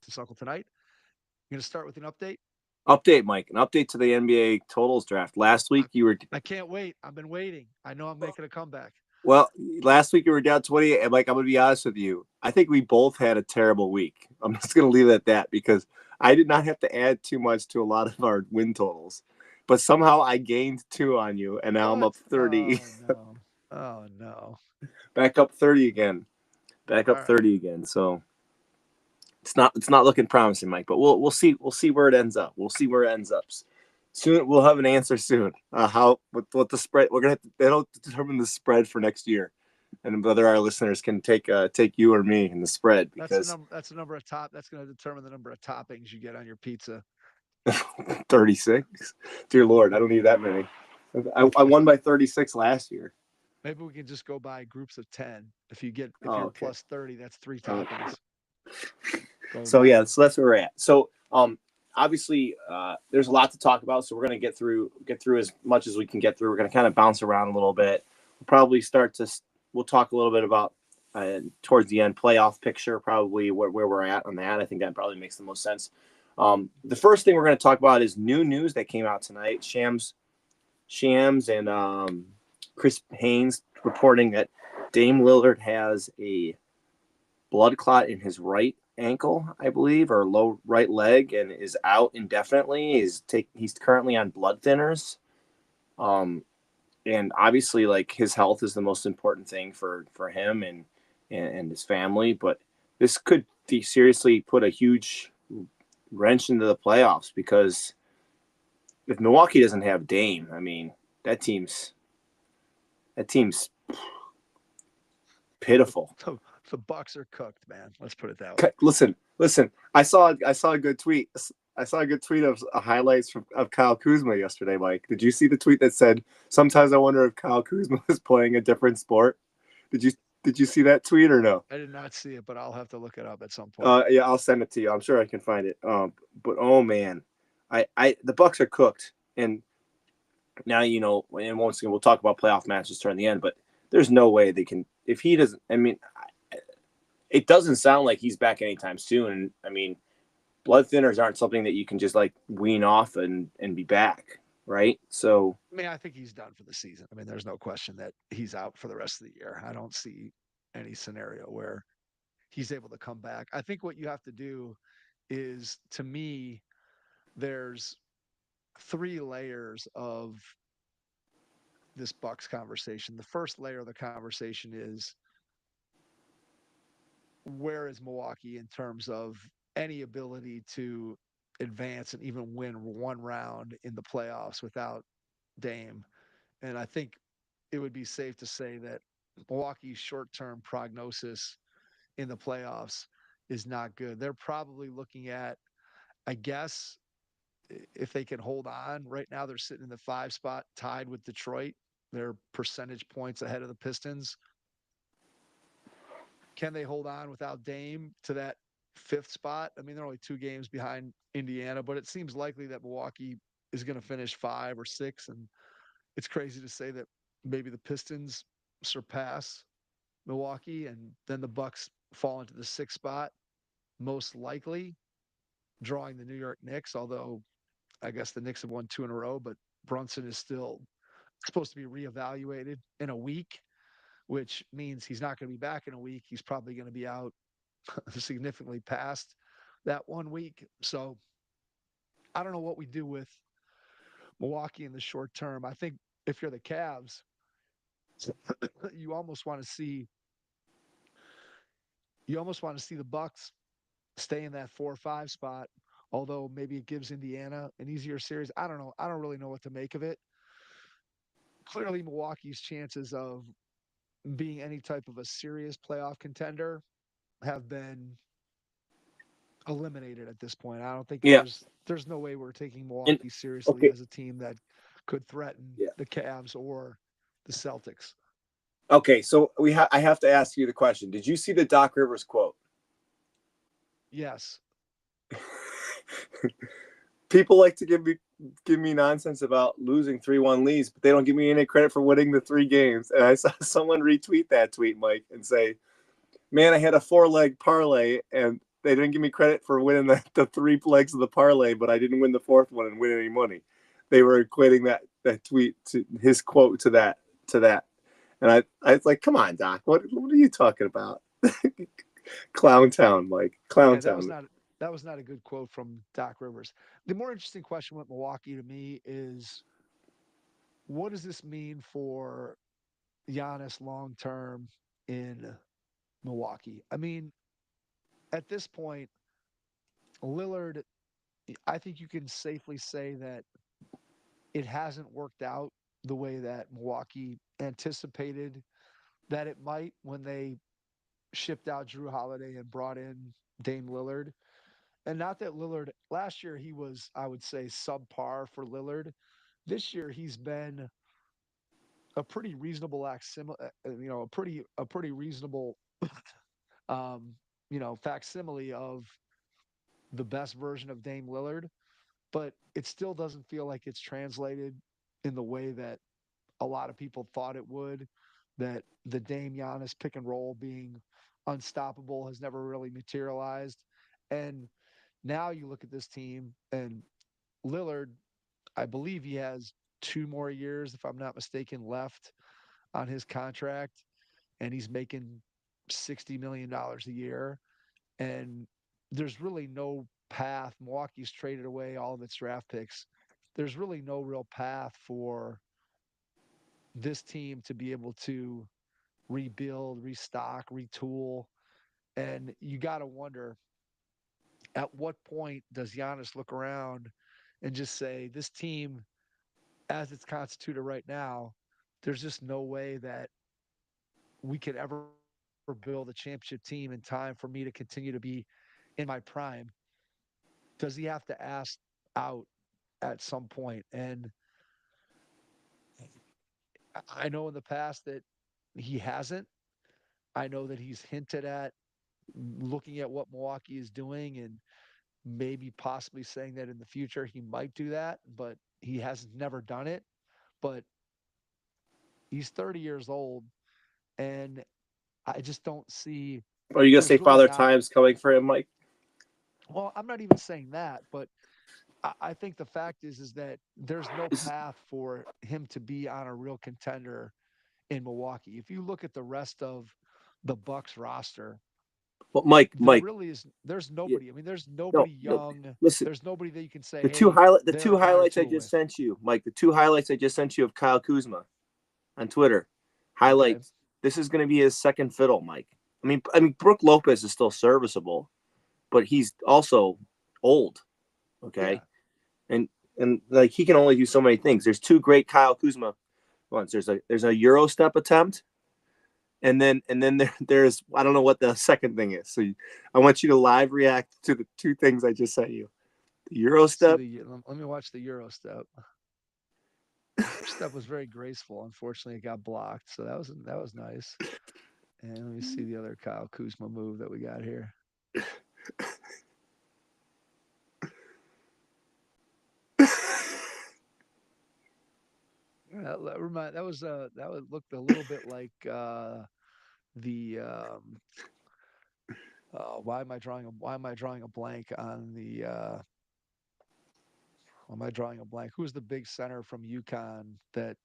Texas Uncle tonight. You're going to start with an update. Update, Mike. An update to the NBA totals draft. Last I, week you were I can't wait. I've been waiting. I know I'm making a comeback. well. Last week you were down 20. And Mike, I'm gonna be honest with you. I think we both had a terrible week. I'm just gonna leave it at that because I did not have to add too much to a lot of our win totals, but somehow I gained 2 on you, and now I'm What? up 30. Oh no. Oh no. Back up 30 again. Back All up right. 30 again. So it's not looking promising, Mike. But we'll see where it ends up. We'll see where it ends up. Soon we'll have an answer soon. How what the spread we're gonna have to, that'll determine the spread for next year, and whether our listeners can take you or me in the spread That's the because number. That's the number of top. That's going to determine the number of toppings you get on your pizza. 36. Dear Lord, I don't need that many. I won by 36 last year. Maybe we can just go by groups of 10. If Oh, you're okay. plus 30, that's 3 Uh, toppings. Go so yeah, down. so that's where we're at. So obviously there's a lot to talk about, so we're gonna get through as much as we can get through. We're gonna kind of bounce around a little bit. We'll probably we'll talk a little bit about towards the end playoff picture, probably where we're at on that. I think that probably makes the most sense. The first thing we're going to talk about is new news that came out tonight. Shams and Chris Haynes reporting that Dame Lillard has a blood clot in his right ankle, I believe, or low right leg, and is out indefinitely. He's currently on blood thinners. Um, and obviously, like, his health is the most important thing for him and his family. But this could seriously put a huge wrench into the playoffs because if Milwaukee doesn't have Dame, I mean that team's The, pitiful. the Bucks are cooked, man. Let's put it that way. Listen. I saw a good tweet. I saw a good tweet of highlights of Kyle Kuzma yesterday, Mike. Did you see the tweet that said, "Sometimes I wonder if Kyle Kuzma is playing a different sport"? Did you did you see that tweet or no? I did not see it, but I'll have to look it up at some point. Yeah, I'll send it to you. I'm sure I can find it. But oh man, the Bucks are cooked, and now and once again we'll talk about playoff matches toward the end. But there's no way they can if he doesn't. I mean, it doesn't sound like he's back anytime soon. I mean, blood thinners aren't something that you can just like wean off and be back, right? So I mean, I think he's done for the season. I mean, there's no question that he's out for the rest of the year. I don't see any scenario where he's able to come back. I think what you have to do is, to me, there's 3 layers of this Bucks conversation. The first layer of the conversation is, where is Milwaukee in terms of any ability to advance and even win one round in the playoffs without Dame? And I think it would be safe to say that Milwaukee's short-term prognosis in the playoffs is not good. They're probably looking at, I guess, if they can hold on. Right now, they're sitting in the 5 spot, tied with Detroit. They're percentage points ahead of the Pistons. Can they hold on without Dame to that 5th spot? I mean, they're only 2 games behind Indiana, but it seems likely that Milwaukee is going to finish 5 or 6. And it's crazy to say that maybe the Pistons surpass Milwaukee and then the Bucks fall into the 6th spot, most likely drawing the New York Knicks, although I guess the Knicks have won 2 in a row, but Brunson is still supposed to be reevaluated in a week, which means he's not going to be back in a week. He's probably going to be out significantly past that 1 week. So I don't know what we do with Milwaukee in the short term. I think if you're the Cavs, you almost want to see the Bucks stay in that 4 or 5 spot. Although maybe it gives Indiana an easier series. I don't know. I don't really know what to make of it. Clearly, Milwaukee's chances of being any type of a serious playoff contender have been eliminated at this point. I don't think yeah, there's no way we're taking and Milwaukee seriously okay, as a team that could threaten yeah, the Cavs or the Celtics. okay. So I have to ask you the question. Did you see the Doc Rivers quote? Yes. People like to give me nonsense about losing 3-1 leads, but they don't give me any credit for winning the 3 games. And I saw someone retweet that tweet, Mike, and say, "Man, I had a 4-leg parlay, and They didn't give me credit for winning the three legs of the parlay, but I didn't win the fourth one and win any money. They were equating that tweet to his quote to that. And I was like, come on, Doc, what are you talking about? Clown Town, Mike. Clown Yeah, Town. that was not a good quote from Doc Rivers. The more interesting question with Milwaukee to me is, what does this mean for Giannis long term in Milwaukee? I mean, at this point, Lillard, I think you can safely say that it hasn't worked out the way that Milwaukee anticipated that it might when they shipped out Drew Holiday and brought in Dame Lillard. And not that Lillard last year he was, I would say, subpar for Lillard. This year he's been a pretty reasonable a pretty reasonable um, facsimile of the best version of Dame Lillard, but it still doesn't feel like it's translated in the way that a lot of people thought it would. That the Dame Giannis pick and roll being unstoppable has never really materialized. And now you look at this team and Lillard, I believe he has 2 more years, if I'm not mistaken, left on his contract, and he's making $60 million a year. And there's really no path. Milwaukee's traded away all of its draft picks. There's really no real path for this team to be able to rebuild, restock, retool. And you got to wonder, at what point does Giannis look around and just say, this team, as it's constituted right now, there's just no way that we could ever build a championship team in time for me to continue to be in my prime. Does he have to ask out at some point? And I know in the past that he hasn't. I know that he's hinted at looking at what Milwaukee is doing and maybe possibly saying that in the future he might do that, but he has never done it. But he's 30 years old, and I just don't see. Are you gonna There's say really Father not. Time's coming for him, Mike? Well, I'm not even saying that, but I think the fact is that there's no path for him to be on a real contender in Milwaukee. If you look at the rest of the Bucks roster, Well, Mike, there Mike, really is. There's yeah, nobody. I mean, there's no, nobody no. young. Listen, There's nobody that you can say, the two hey, highlight, the they're two a guy or highlights I two away. just sent you, Mike. The two highlights I just sent you of Kyle Kuzma on Twitter. Okay. Highlights. This is going to be his second fiddle, Mike. I mean, Brooke Lopez is still serviceable, but he's also old. Yeah. Okay, and like he can only do so many things. There's two great Kyle Kuzma ones. There's a Euro step attempt, and then there's I don't know what the second thing is. So I want you to live react to the two things I just sent you. The Euro Let's see step. let me watch the Euro step. First step was very graceful. Unfortunately, it got blocked, so that was nice. And let me see the other Kyle Kuzma move that we got here. That would looked a little bit like the why am I drawing a blank on the why am I drawing a blank? Who's the big center from UConn that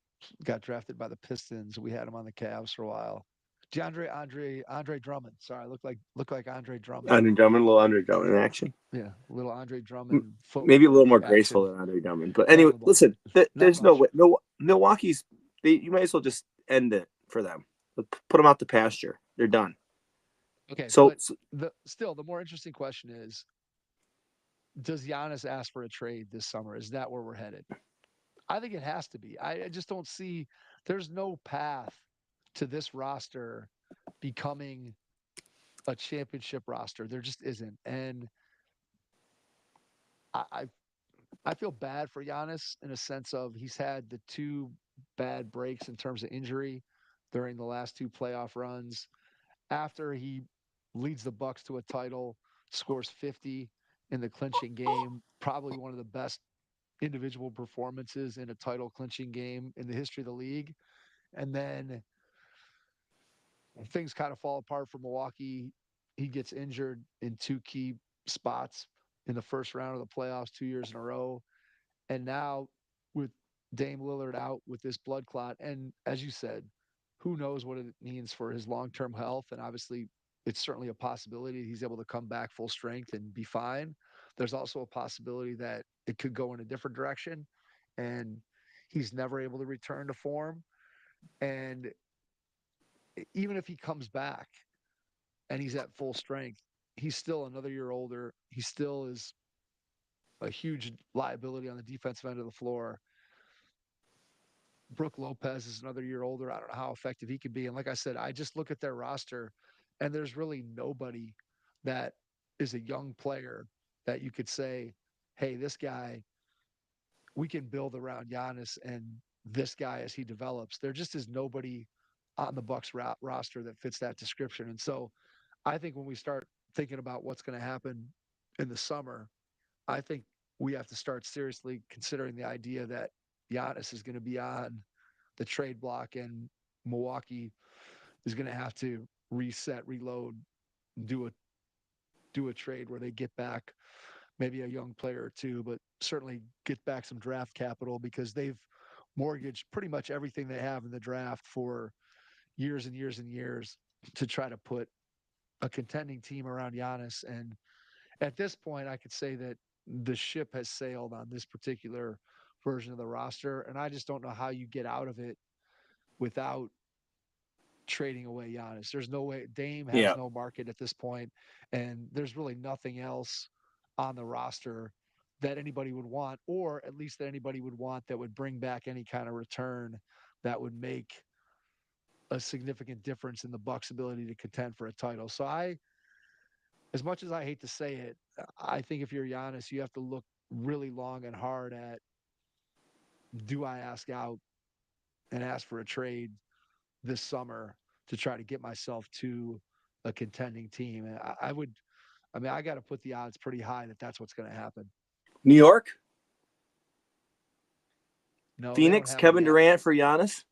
got drafted by the Pistons? We had him on the Cavs for a while. Andre Drummond. Sorry, looked like Andre Drummond. Andre Drummond, a little Andre Drummond in action. Yeah, little Andre Drummond Maybe a little footwork more action. graceful than Andre Drummond. But anyway, Negligible. listen, Not there's no much. way. No, Milwaukee's. You might as well just end it for them. Put them out the pasture. They're done. Okay, So, but the more interesting question is, does Giannis ask for a trade this summer? Is that where we're headed? I think it has to be. I just don't see there's no path to this roster becoming a championship roster. There just isn't. And I, I I feel bad for Giannis in a sense of he's had the two bad breaks in terms of injury during the last two playoff runs. After he leads the Bucks to a title, scores 50 in the clinching game, probably one of the best individual performances in a title clinching game in the history of the league. And then things kind of fall apart for Milwaukee he gets injured in two key spots in the first round of the playoffs 2 years in a row. And now with Dame Lillard out with this blood clot, and as you said, who knows what it means for his long-term health? And obviously, it's certainly a possibility he's able to come back full strength and be fine. There's also a possibility that it could go in a different direction, and he's never able to return to form. And even if he comes back and he's at full strength, he's still another year older. He still is a huge liability on the defensive end of the floor. Brooke Lopez is another year older. I don't know how effective he could be. And like I said, I just look at their roster, and there's really nobody that is a young player that you could say, hey, this guy, we can build around Giannis and this guy as he develops. There just is nobody on the Bucks roster that fits that description. And so I think when we start thinking about what's going to happen in the summer, I think we have to start seriously considering the idea that Giannis is going to be on the trade block, and Milwaukee is going to have to reset, reload, do a trade where they get back maybe a young player or two, but certainly get back some draft capital because they've mortgaged pretty much everything they have in the draft for years and years and years to try to put a contending team around Giannis. And at this point, I could say that the ship has sailed on this particular version of the roster, and I just don't know how you get out of it without trading away Giannis. There's no way. Dame has Yeah. no market at this point, and there's really nothing else on the roster that anybody would want, or at least that anybody would want that would bring back any kind of return that would make a significant difference in the Bucks' ability to contend for a title. So as much as I hate to say it, I think if you're Giannis, you have to look really long and hard at, do I ask out and ask for a trade this summer to try to get myself to a contending team? And I got to put the odds pretty high that that's what's going to happen. New York, No, Phoenix, Kevin Durant for Giannis.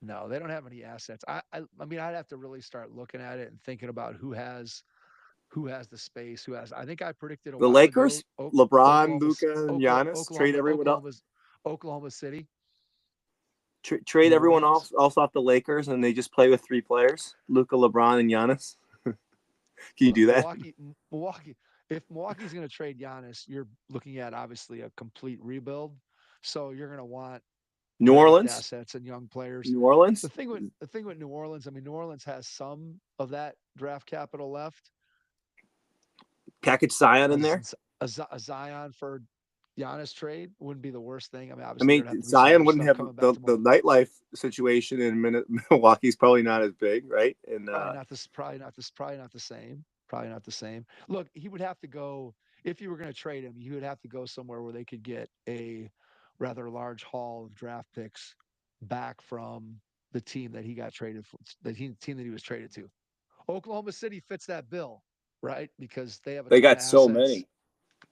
No, they don't have any assets. I mean, I'd have to really start looking at it and thinking about who has the space, who has. I think I predicted The Lakers, LeBron, Luka, and Giannis. Trade everyone else. Oklahoma City. Trade everyone else off the Lakers, and they just play with three players: Luka, LeBron, and Giannis. Can you do that? Milwaukee. If Milwaukee's going to trade Giannis, you're looking at obviously a complete rebuild. So you're going to want New Orleans assets and young players. New Orleans. The thing with New Orleans, I mean, New Orleans has some of that draft capital left. Package Zion in there. A Zion for Giannis trade wouldn't be the worst thing. I mean, Zion wouldn't have the nightlife situation in Milwaukee's probably not as big, right? And probably not the same. Look, he would have to go, if you were going to trade him, he would have to go somewhere where they could get a rather large haul of draft picks back from the team that he got traded for, team that he was traded to. Oklahoma City fits that bill, right? Because they got so many.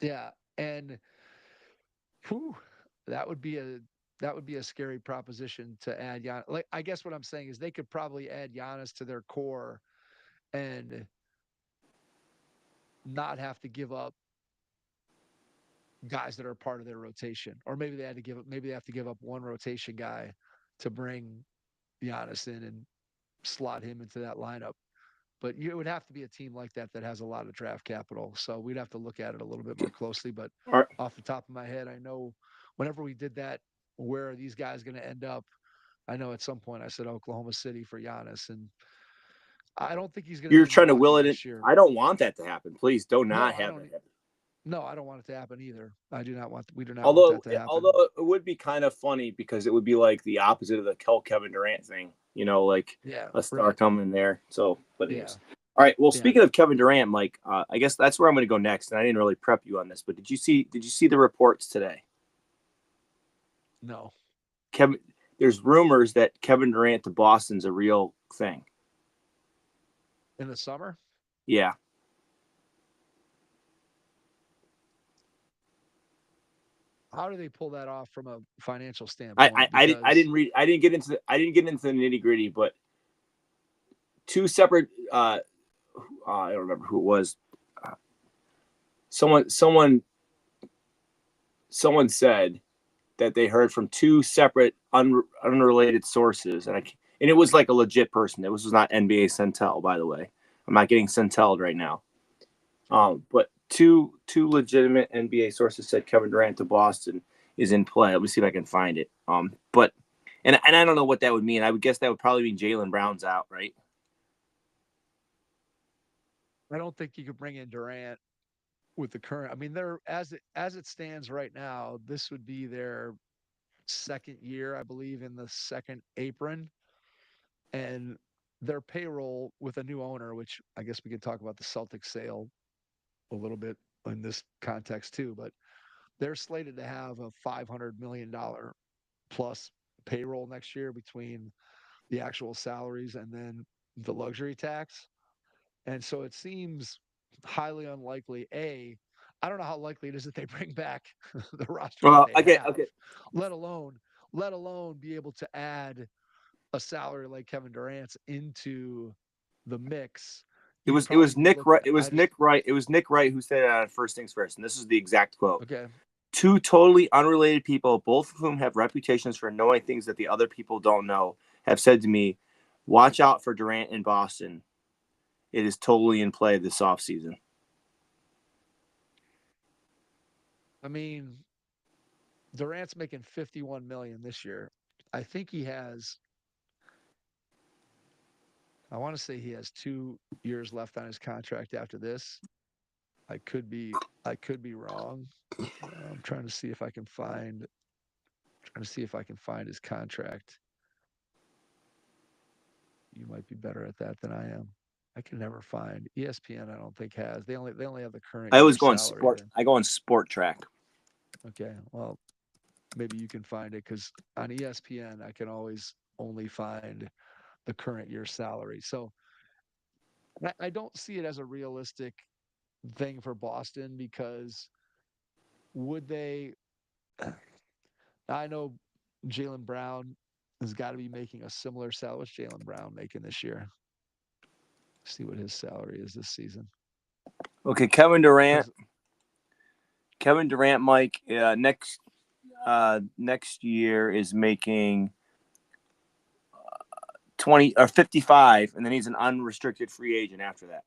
Yeah, and that would be a scary proposition to add Giannis. Like, I guess what I'm saying is they could probably add Giannis to their core and not have to give up guys that are part of their rotation, or maybe they have to give up one rotation guy to bring Giannis in and slot him into that lineup. But it would have to be a team like that has a lot of draft capital. So we'd have to look at it a little bit more closely. But off the top of my head, I know whenever we did that, where are these guys going to end up? I know at some point I said Oklahoma City for Giannis, and I don't think he's going to. You're trying to will it in. I don't want that to happen. Please have that happen. No, I don't want it to happen either. We do not want that to happen. Although it would be kind of funny because it would be like the opposite of the Kevin Durant thing, a star coming there. So, but anyways. All right. Well, speaking of Kevin Durant, Mike, I guess that's where I'm going to go next. And I didn't really prep you on this, but did you see the reports today? No. There's rumors that Kevin Durant to Boston's a real thing. In the summer? Yeah. How do they pull that off from a financial standpoint? I didn't get into the nitty gritty, but two separate I don't remember who it was. Uh, someone said that they heard from two separate unrelated sources, and it was like a legit person. It was not NBA Centel, by the way. I'm not getting Centelled right now. But two legitimate NBA sources said Kevin Durant to Boston is in play. Let me see if I can find it. But and I don't know what that would mean. I would guess that would probably mean Jaylen Brown's out, right? I don't think you could bring in Durant with the current. I mean, they're as it stands right now, this would be their second year, I believe, in the second apron, and their payroll with a new owner, which I guess we could talk about the Celtics sale a little bit in this context too, but they're slated to have a $500 million plus payroll next year between the actual salaries and then the luxury tax. And so it seems highly unlikely. I don't know how likely it is that they bring back the roster that Well, they okay, have, okay. let alone be able to add a salary like Kevin Durant's into the mix. It You'd was probably be Nick looking. Wright. It was Nick Wright. It was Nick Wright who said it on First Things First, and this is the exact quote. Okay. Two totally unrelated people, both of whom have reputations for knowing things that the other people don't know, have said to me, "Watch out for Durant in Boston. It is totally in play this offseason." I mean, Durant's making 51 million this year. I think he has. I want to say he has 2 years left on his contract after this. I could be. I could be wrong. I'm trying to see if I can find. Trying to see if I can find his contract. You might be better at that than I am. I can never find ESPN. I don't think has. They only have the current I year was going salary sport. there. I go on Sport Track. Okay. Well, maybe you can find it because on ESPN I can always only find the current year salary. So I don't see it as a realistic thing for Boston because would they? I know Jaylen Brown has got to be making a similar salary. What's Jaylen Brown making this year? See what his salary is this season. Okay, Kevin Durant. Because Mike, next year is making 20 or 55, and then he's an unrestricted free agent after that.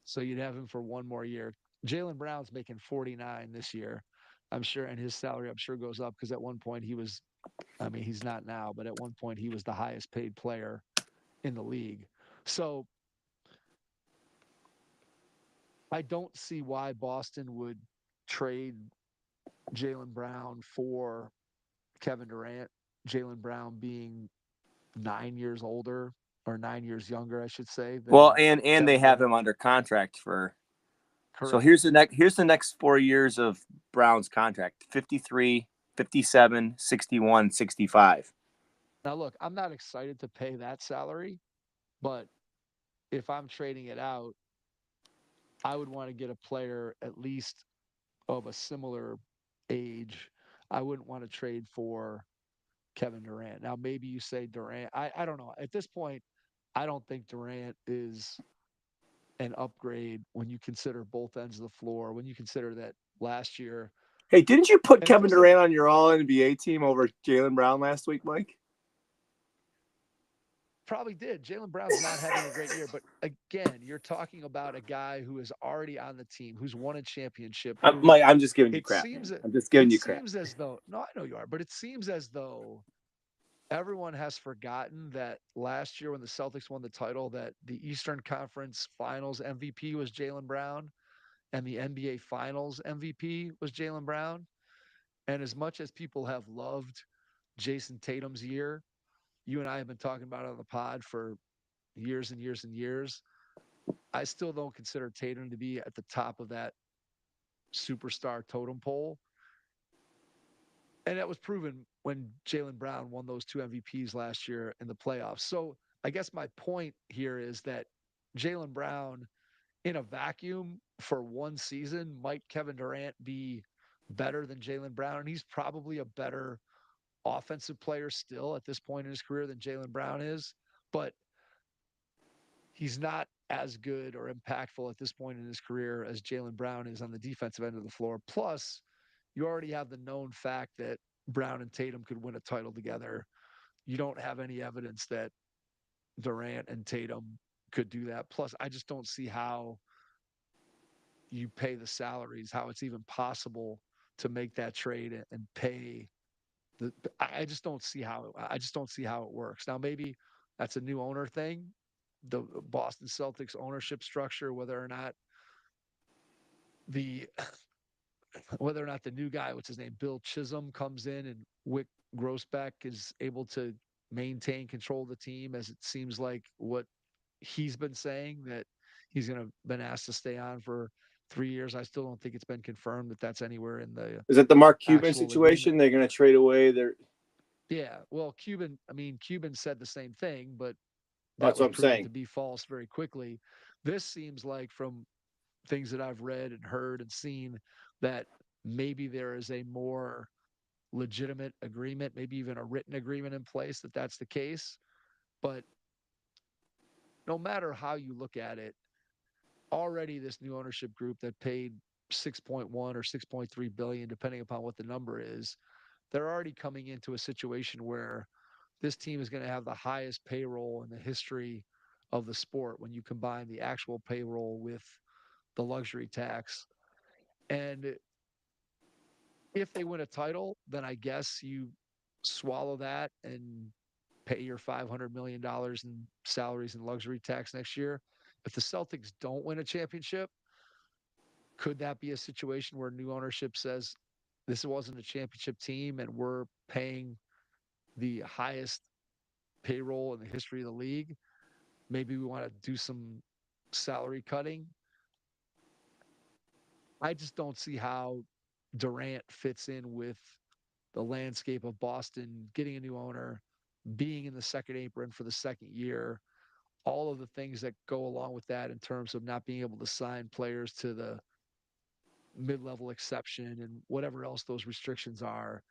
so you'd have him for one more year. Jaylen Brown's making 49 this year, I'm sure, and his salary I'm sure goes up because at one point he was. I mean, he's not now, but at one point he was the highest paid player in the league. So I don't see why Boston would trade Jaylen Brown for Kevin Durant. Jaylen Brown being 9 years older or 9 years younger, I should say, Well, than and they Kevin have Durant. him under contract for. So Correct. here's the next 4 years of Brown's contract: 53, 57, 61, 65. Now, look, I'm not excited to pay that salary, but if I'm trading it out, I would want to get a player at least of a similar age. I wouldn't want to trade for Kevin Durant. Now, maybe you say Durant. I don't know. At this point, I don't think Durant is an upgrade when you consider both ends of the floor, when you consider that last year, Hey, didn't you put and it Kevin wasn't Durant on your All NBA team over Jaylen Brown last week, Mike? probably did. Jaylen Brown's not having a great year, but again, you're talking about a guy who is already on the team, who's won a championship, who Mike, I'm just giving you it crap, seems man. that I'm just giving it you crap. seems as though no, I know you are, but it seems as though everyone has forgotten that last year when the Celtics won the title, that the Eastern Conference Finals MVP was Jaylen Brown and the NBA Finals MVP was Jaylen Brown. And as much as people have loved Jason Tatum's year, you and I have been talking about it on the pod for years and years and years. I still don't consider Tatum to be at the top of that superstar totem pole. And that was proven when Jaylen Brown won those two MVPs last year in the playoffs. So I guess my point here is that Jaylen Brown in a vacuum for one season, might Kevin Durant be better than Jaylen Brown? And he's probably a better offensive player still at this point in his career than Jaylen Brown is, but he's not as good or impactful at this point in his career as Jaylen Brown is on the defensive end of the floor. Plus, you already have the known fact that Brown and Tatum could win a title together. You don't have any evidence that Durant and Tatum could do that. Plus, I just don't see how you pay the salaries, how it's even possible to make that trade and pay the. I just don't see how. I just don't see how it works. Now, maybe that's a new owner thing, the Boston Celtics ownership structure, the whether or not the new guy, what's his name, Bill Chisholm, comes in and Wick Grossbeck is able to maintain control of the team, as it seems like what he's been saying, that he's been asked to stay on for 3 years. I still don't think it's been confirmed that that's anywhere in the Is it the Mark Cuban actual agreement. situation? They're going to trade away their. Yeah, well, Cuban said the same thing, but that That's what was I'm proven saying. to be false very quickly. This seems like, from things that I've read and heard and seen, that maybe there is a more legitimate agreement, maybe even a written agreement in place that that's the case. But no matter how you look at it, already this new ownership group that paid 6.1 or 6.3 billion, depending upon what the number is, they're already coming into a situation where this team is going to have the highest payroll in the history of the sport when you combine the actual payroll with the luxury tax. And if they win a title, then I guess you swallow that and pay your $500 million in salaries and luxury tax next year. If the Celtics don't win a championship, could that be a situation where new ownership says this wasn't a championship team and we're paying the highest payroll in the history of the league? Maybe we want to do some salary cutting. I just don't see how Durant fits in with the landscape of Boston, getting a new owner, being in the second apron for the second year, all of the things that go along with that in terms of not being able to sign players to the mid-level exception and whatever else those restrictions are.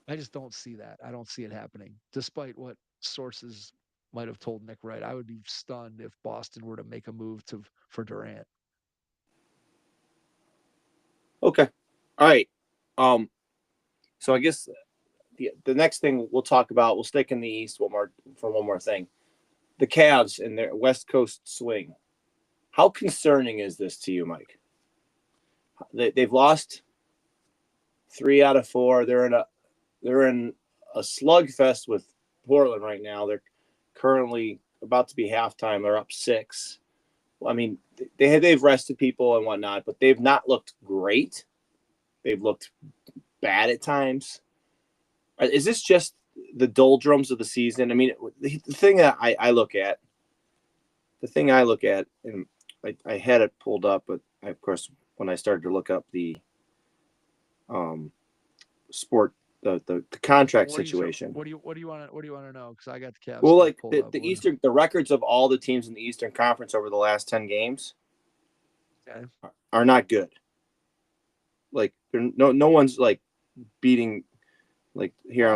I just don't see that. I don't see it happening, despite what sources might have told Nick Wright. I would be stunned if Boston were to make a move for Durant. Okay. All right. Um. So I guess the next thing we'll talk about, we'll stick in the East one more thing. The Cavs and their West Coast swing. How concerning is this to you, Mike? They've lost 3 out of 4. They're in a slugfest with Portland right now. They're currently about to be halftime. They're up 6. I mean, they've rested people and whatnot, but they've not looked great. They've looked bad at times. Is this just the doldrums of the season? I mean, the thing that I look at, and I had it pulled up, but of course, when I started to look up the um, sport, the contract situation. What do you want to know? Because I got the Cavs Well, stuff like pulled the, up. the Eastern, the records of all the teams in the Eastern Conference over the last 10 games Okay. are not good. Like, no one's like beating. Like here,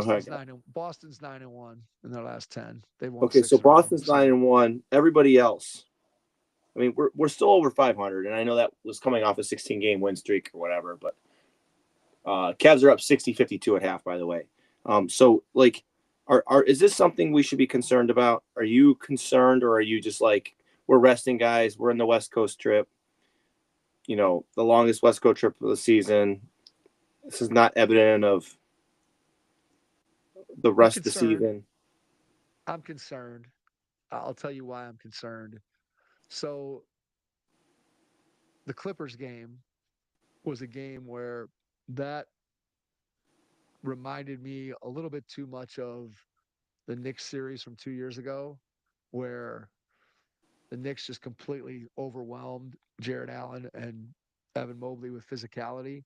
Boston's 9-1 in their last 10. They've won okay, so 6 in a row. Boston's So 9-1. Everybody else, I mean, we're still over 500, and I know that was coming off a 16-game win streak or whatever. But Cavs are up 60-52 at half, by the way. So like, is this something we should be concerned about? Are you concerned, or are you just like, we're resting guys? We're in the West Coast trip. The longest West Coast trip of the season. This is not evident of the I'm rest of the concerned. season. I'm concerned. I'll tell you why I'm concerned. So the Clippers game was a game where that reminded me a little bit too much of the Knicks series from 2 years ago, where the Knicks just completely overwhelmed Jared Allen and Evan Mobley with physicality.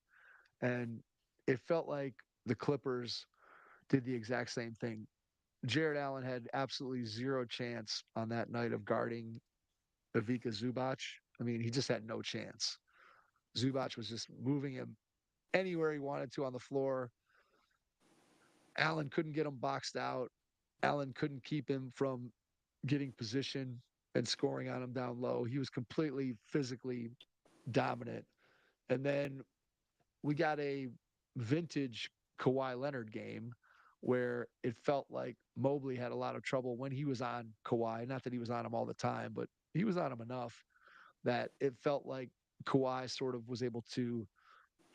And it felt like the Clippers did the exact same thing. Jared Allen had absolutely zero chance on that night of guarding Ivica Zubac. I mean, he just had no chance. Zubac was just moving him anywhere he wanted to on the floor. Allen couldn't get him boxed out. Allen couldn't keep him from getting position. and scoring on him down low. He was completely physically dominant. And then we got a vintage Kawhi Leonard game where it felt like Mobley had a lot of trouble when he was on Kawhi. Not that he was on him all the time, but he was on him enough that it felt like Kawhi sort of was able to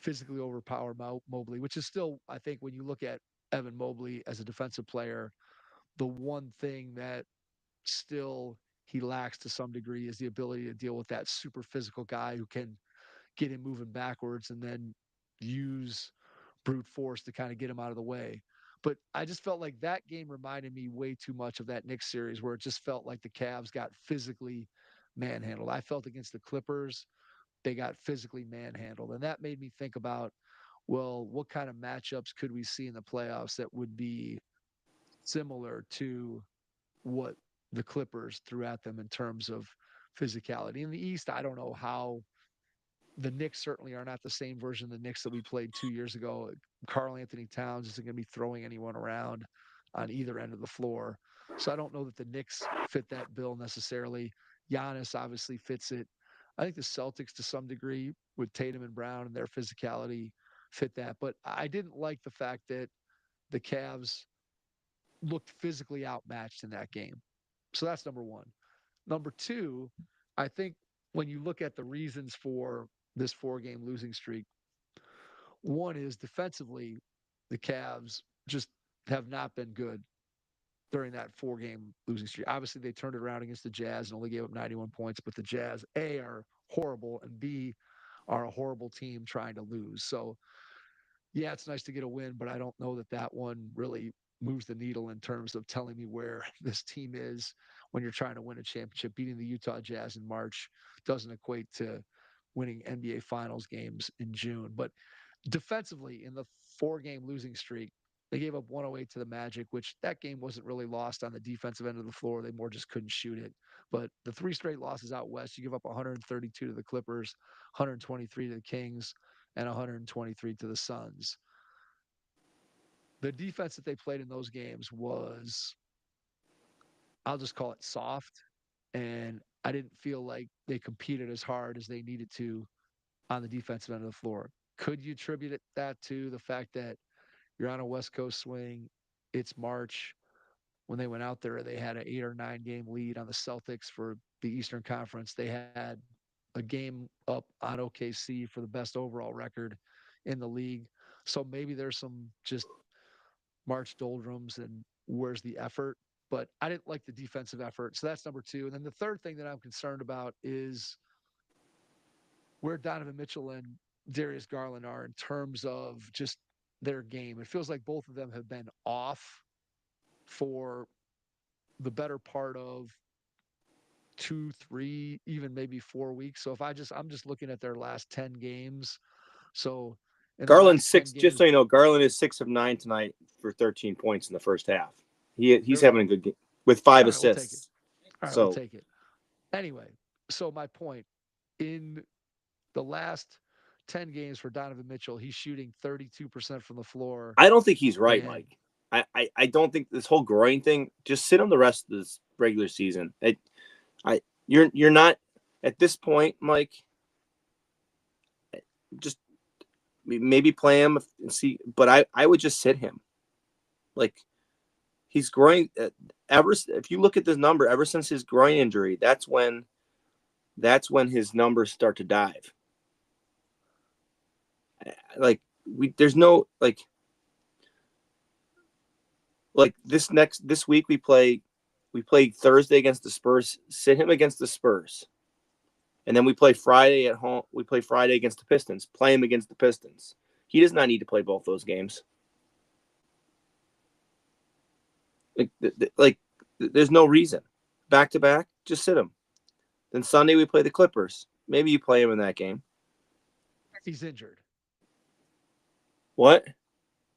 physically overpower Mobley, which is still, I think, when you look at Evan Mobley as a defensive player, the one thing that still he lacks to some degree is the ability to deal with that super physical guy who can get him moving backwards and then use brute force to kind of get him out of the way. But I just felt like that game reminded me way too much of that Knicks series where it just felt like the Cavs got physically manhandled. I felt against the Clippers, they got physically manhandled. And that made me think about, well, what kind of matchups could we see in the playoffs that would be similar to what the Clippers threw at them in terms of physicality? In the East, I don't know how. The Knicks certainly are not the same version of the Knicks that we played 2 years ago. Karl Anthony Towns isn't going to be throwing anyone around on either end of the floor. So I don't know that the Knicks fit that bill necessarily. Giannis obviously fits it. I think the Celtics to some degree with Tatum and Brown and their physicality fit that. But I didn't like the fact that the Cavs looked physically outmatched in that game. So that's number one. Number two, I think when you look at the reasons for this 4-game losing streak, one is defensively, the Cavs just have not been good during that 4-game losing streak. Obviously, they turned it around against the Jazz and only gave up 91 points, but the Jazz, A, are horrible, and B, are a horrible team trying to lose. So, yeah, it's nice to get a win, but I don't know that that one really moves the needle in terms of telling me where this team is when you're trying to win a championship. Beating the Utah Jazz in March doesn't equate to winning NBA Finals games in June. But defensively, in the 4-game losing streak, they gave up 108 to the Magic, which that game wasn't really lost on the defensive end of the floor. They more just couldn't shoot it. But the 3 straight losses out west, you give up 132 to the Clippers, 123 to the Kings, and 123 to the Suns. The defense that they played in those games was, I'll just call it soft. And I didn't feel like they competed as hard as they needed to on the defensive end of the floor. Could you attribute that to the fact that you're on a West Coast swing? It's March. When they went out there, they had an 8 or 9 game lead on the Celtics for the Eastern Conference. They had a game up on OKC for the best overall record in the league. So maybe there's some just March doldrums and where's the effort? But I didn't like the defensive effort. So that's number two. And then the third thing that I'm concerned about is where Donovan Mitchell and Darius Garland are in terms of just their game. It feels like both of them have been off for the better part of 2, 3, even maybe 4 weeks. So if I'm just looking at their last 10 games. So in the Garland's last 10 six. games, Just so you know, Garland is 6 of 9 tonight for 13 points in the first half. He's having a good game with 5 right, we'll take it. assists. All right, So we'll take it. Anyway, so my point, in the last 10 games for Donovan Mitchell, he's shooting 32% from the floor. I don't think he's right, And Mike. I don't think this whole groin thing. Just sit on the rest of this regular season. You're not at this point, Mike. Just maybe play him and see, but I would just sit him. Like he's growing. If you look at this number, ever since his groin injury, that's when his numbers start to dive. Like there's no like this week we play Thursday against the Spurs. Sit him against the Spurs. And then we play Friday at home. We play Friday against the Pistons. Play him against the Pistons. He does not need to play both those games. Like there's no reason. Back to back, just sit him. Then Sunday we play the Clippers. Maybe you play him in that game. he's injured. What?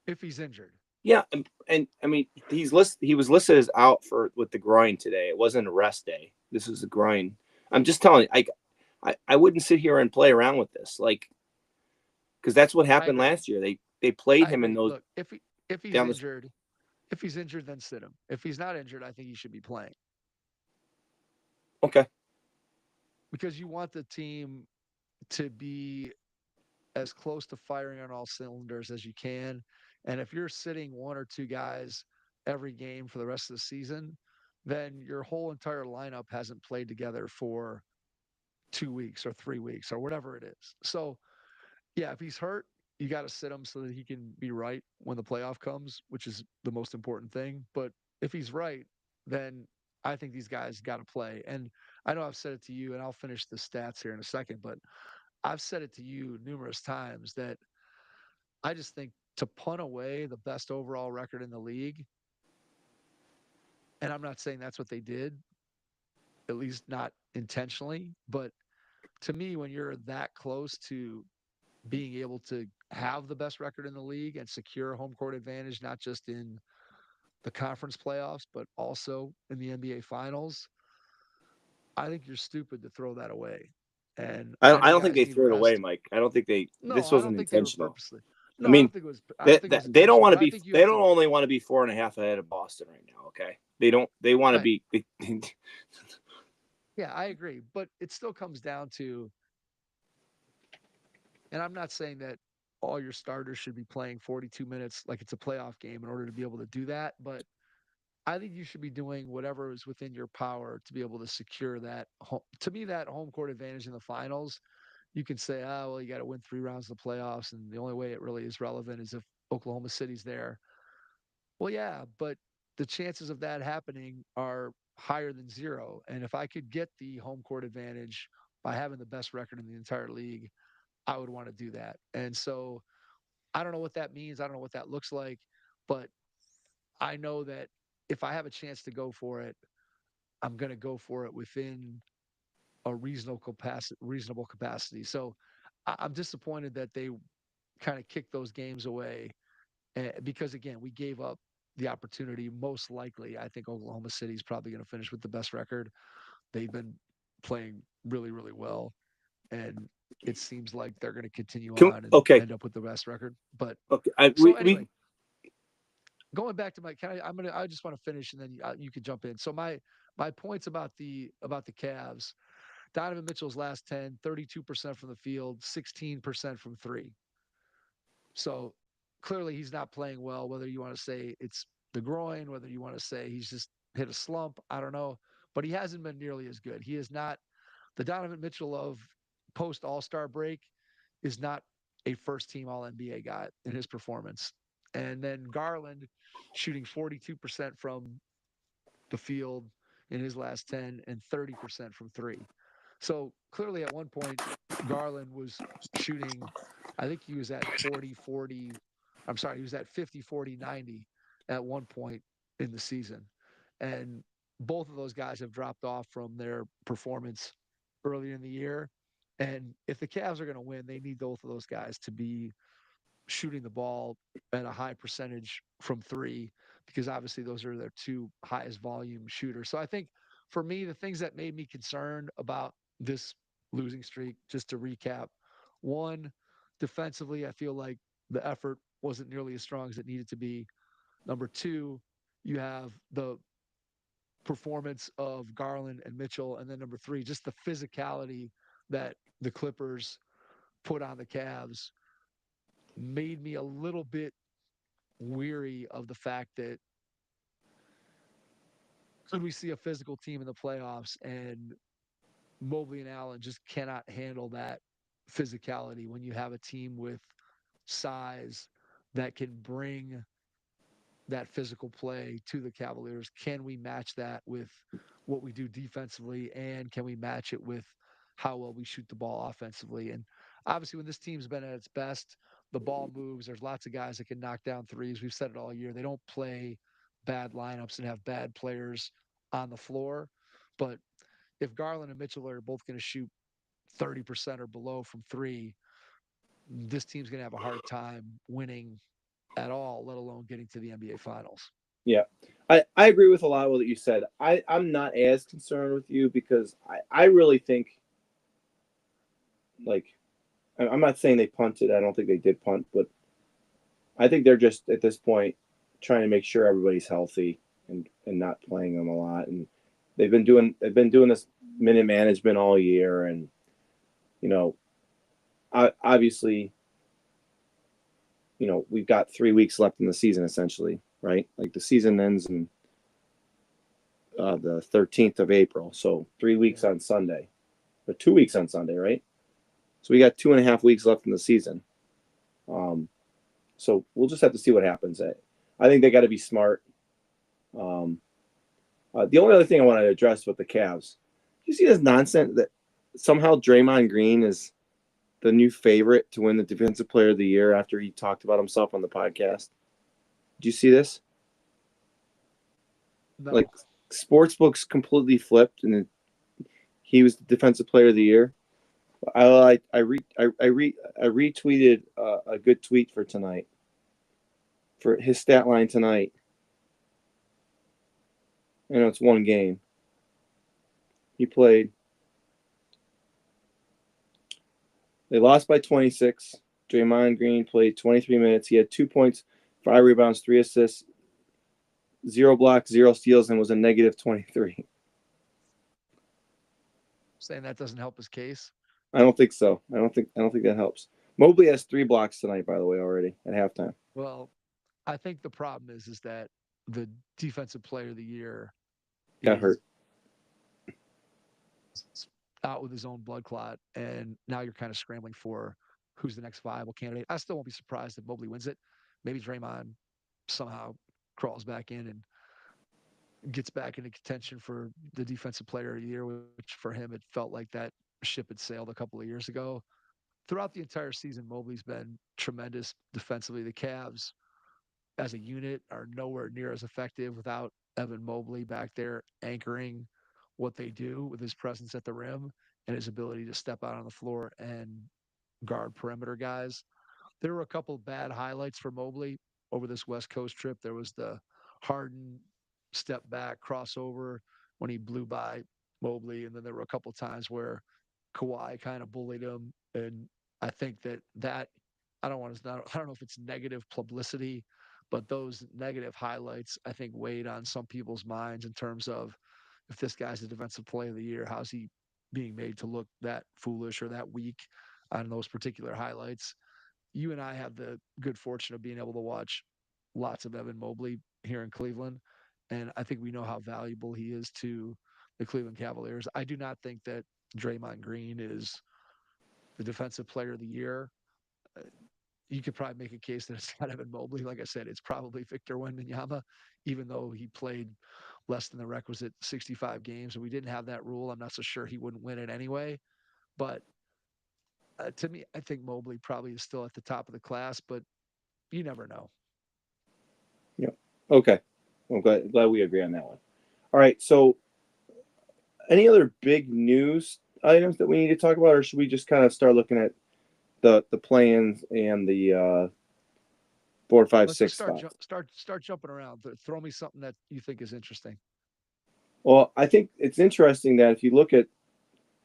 If he's injured. Yeah, and I mean he was listed as out with the groin today. It wasn't a rest day. This was a groin. I'm just telling you, I wouldn't sit here and play around with this, like, because that's what happened last year. They played him in those. Look, if he's injured, then sit him. If he's not injured, I think he should be playing. Okay. because you want the team to be as close to firing on all cylinders as you can. And if you're sitting one or two guys every game for the rest of the season, then your whole entire lineup hasn't played together for 2 weeks or 3 weeks or whatever it is. So, yeah, if he's hurt, you got to sit him so that he can be right when the playoff comes, which is the most important thing. But if he's right, then I think these guys got to play. And I know I've said it to you, and I'll finish the stats here in a second, but I've said it to you numerous times that I just think to punt away the best overall record in the league, and I'm not saying that's what they did, at least not intentionally, but to me, when you're that close to being able to have the best record in the league and secure home court advantage, not just in the conference playoffs, but also in the NBA finals, I think you're stupid to throw that away. And I know I don't think guys they need threw it away, rest. Mike. I don't think No, this I don't wasn't think they were intentional. purposely. I No, I mean, don't think it was. I don't think it was they don't intentional. want to But I be. think you They have don't to. only want to be 4.5 ahead of Boston right now. Okay, they don't. They want to Right. be. Yeah, I agree. But it still comes down to, and I'm not saying that all your starters should be playing 42 minutes like it's a playoff game in order to be able to do that. But I think you should be doing whatever is within your power to be able to secure that. To me, that home court advantage in the finals, you can say, oh, well, you got to win 3 rounds of the playoffs. And the only way it really is relevant is if Oklahoma City's there. Well, yeah, but the chances of that happening are higher than zero. And if I could get the home court advantage by having the best record in the entire league, I would want to do that. And so I don't know what that means. I don't know what that looks like, but I know that if I have a chance to go for it, I'm going to go for it within a reasonable capacity. So I'm disappointed that they kind of kicked those games away because again, we gave up the opportunity. Most likely, I think Oklahoma City is probably going to finish with the best record. They've been playing really, really well, and it seems like they're going to continue on and Okay. end up with the best record. But Okay. so We. anyway, going back to my, I just want to finish and then you could jump in. So my points about the Cavs. Donovan Mitchell's last 10, 32% from the field, 16% from three. So clearly he's not playing well, whether you want to say it's the groin, whether you want to say he's just hit a slump, I don't know. But he hasn't been nearly as good. He is not the Donovan Mitchell of post All-Star break is not a first team All NBA guy in his performance. And then Garland shooting 42% from the field in his last 10 and 30% from three. So clearly at one point, Garland was shooting, I think he was at 40, 40. I'm sorry, he was at 50, 40, 90 at one point in the season. And both of those guys have dropped off from their performance earlier in the year. And if the Cavs are going to win, they need both of those guys to be shooting the ball at a high percentage from three, because obviously those are their two highest volume shooters. So I think for me, the things that made me concerned about this losing streak, just to recap, one, defensively, I feel like the effort wasn't nearly as strong as it needed to be. Number two, you have the performance of Garland and Mitchell. And then number three, just the physicality that the Clippers put on the Cavs made me a little bit weary of the fact that could we see a physical team in the playoffs, and Mobley and Allen just cannot handle that physicality when you have a team with size that can bring that physical play to the Cavaliers. Can we match that with what we do defensively, and can we match it with how well we shoot the ball offensively? And obviously when this team's been at its best, the ball moves. There's lots of guys that can knock down threes. We've said it all year. They don't play bad lineups and have bad players on the floor. But if Garland and Mitchell are both going to shoot 30% or below from three, this team's going to have a hard time winning at all, let alone getting to the NBA Finals. Yeah, I agree with a lot of what you said. I'm not as concerned with you because I really think, like, I'm not saying they punted. I don't think they did punt, but I think they're just at this point trying to make sure everybody's healthy and not playing them a lot. And they've been doing this minute management all year, and obviously, we've got 3 weeks left in the season, essentially, right? Like the season ends in the 13th of April, so 3 weeks on Sunday, or 2 weeks on Sunday, right? So we got 2.5 weeks left in the season. So we'll just have to see what happens. I think they got to be smart. The only other thing I want to address with the Cavs, you see this nonsense that somehow Draymond Green is the new favorite to win the Defensive Player of the Year after he talked about himself on the podcast. Did you see this? No. Like, Sportsbook's completely flipped, and he was the Defensive Player of the Year. I retweeted a good tweet for tonight, for his stat line tonight. I know it's one game. He played. They lost by 26. Draymond Green played 23 minutes. He had 2 points, 5 rebounds, 3 assists, 0 blocks, 0 steals, and was a negative 23. Saying that doesn't help his case. I don't think so. I don't think that helps. Mobley has 3 blocks tonight, by the way, already at halftime. Well, I think the problem is that the Defensive Player of the Year got hurt, out with his own blood clot, and now you're kind of scrambling for who's the next viable candidate. I still won't be surprised if Mobley wins it. Maybe Draymond somehow crawls back in and gets back into contention for the Defensive Player of the Year, which for him, it felt like that ship had sailed a couple of years ago. Throughout the entire season, Mobley's been tremendous defensively. The Cavs, as a unit, are nowhere near as effective without Evan Mobley back there anchoring what they do with his presence at the rim and his ability to step out on the floor and guard perimeter guys. There were a couple of bad highlights for Mobley over this West Coast trip. There was the Harden step back crossover when he blew by Mobley, and then there were a couple of times where Kawhi kind of bullied him, and I think that I don't know if it's negative publicity, but those negative highlights I think weighed on some people's minds in terms of, if this guy's the Defensive Player of the Year, how's he being made to look that foolish or that weak on those particular highlights? You and I have the good fortune of being able to watch lots of Evan Mobley here in Cleveland, and I think we know how valuable he is to the Cleveland Cavaliers. I do not think that Draymond Green is the Defensive Player of the Year. You could probably make a case that it's not Evan Mobley. Like I said, it's probably Victor Wembanyama, even though he played less than the requisite 65 games. And we didn't have that rule. I'm not so sure he wouldn't win it anyway. But to me, I think Mobley probably is still at the top of the class, but you never know. Yeah. Okay. I'm glad we agree on that one. All right. So any other big news items that we need to talk about, or should we just kind of start looking at the plans and the 4, 5, 6 spots? Start jumping around. Throw me something that you think is interesting. Well, I think it's interesting that if you look at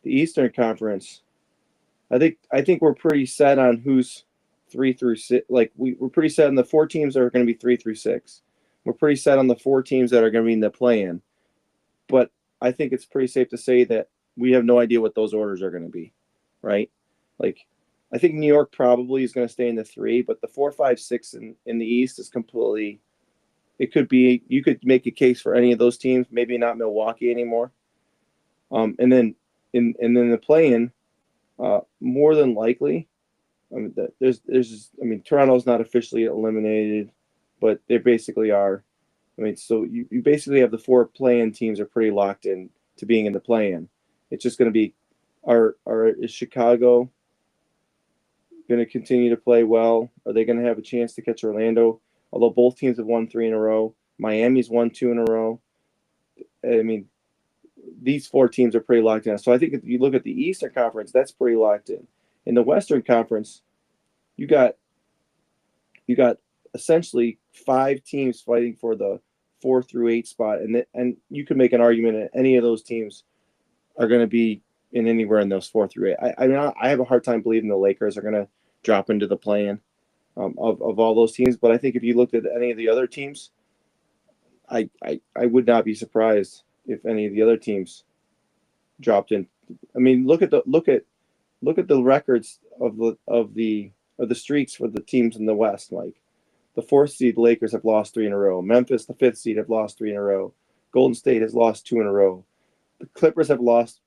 the Eastern Conference, I think we're pretty set on who's 3 through 6. Like we're pretty set on the 4 teams that are going to be 3 through 6. We're pretty set on the 4 teams that are going to be in the play-in. But I think it's pretty safe to say that we have no idea what those orders are going to be, right? Like, I think New York probably is going to stay in the 3, but the 4, 5, 6 in the East is completely. It could be, you could make a case for any of those teams, maybe not Milwaukee anymore. And then the play-in, more than likely, I mean, Toronto's not officially eliminated, but they basically are. I mean, so you basically have the 4 play-in teams are pretty locked in to being in the play-in. It's just going to be, is Chicago going to continue to play well? Are they going to have a chance to catch Orlando? Although both teams have won 3 in a row. Miami's won 2 in a row. I mean, these 4 teams are pretty locked in. So I think if you look at the Eastern Conference, that's pretty locked in. In the Western Conference, you got essentially 5 teams fighting for the 4 through 8 spot, and you could make an argument that any of those teams are going to be in anywhere in those 4 through 8. I mean, I have a hard time believing the Lakers are going to drop into the play-in of all those teams. But I think if you looked at any of the other teams, I would not be surprised if any of the other teams dropped in. I mean, look at the records of the streaks for the teams in the West. Like the fourth seed Lakers have lost three in a row. Memphis, the fifth seed, have lost three in a row. Golden State has lost two in a row. The Clippers have lost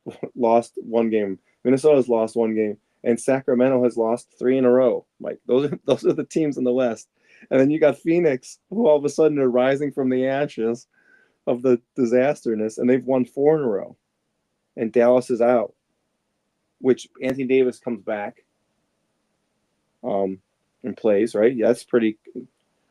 one game. Minnesota has lost one game, and Sacramento has lost three in a row. Like those are the teams in the West. And then you got Phoenix, who all of a sudden are rising from the ashes of the disasterness, and they've won four in a row. And Dallas is out, which Anthony Davis comes back um, and plays, right? Yeah, that's pretty.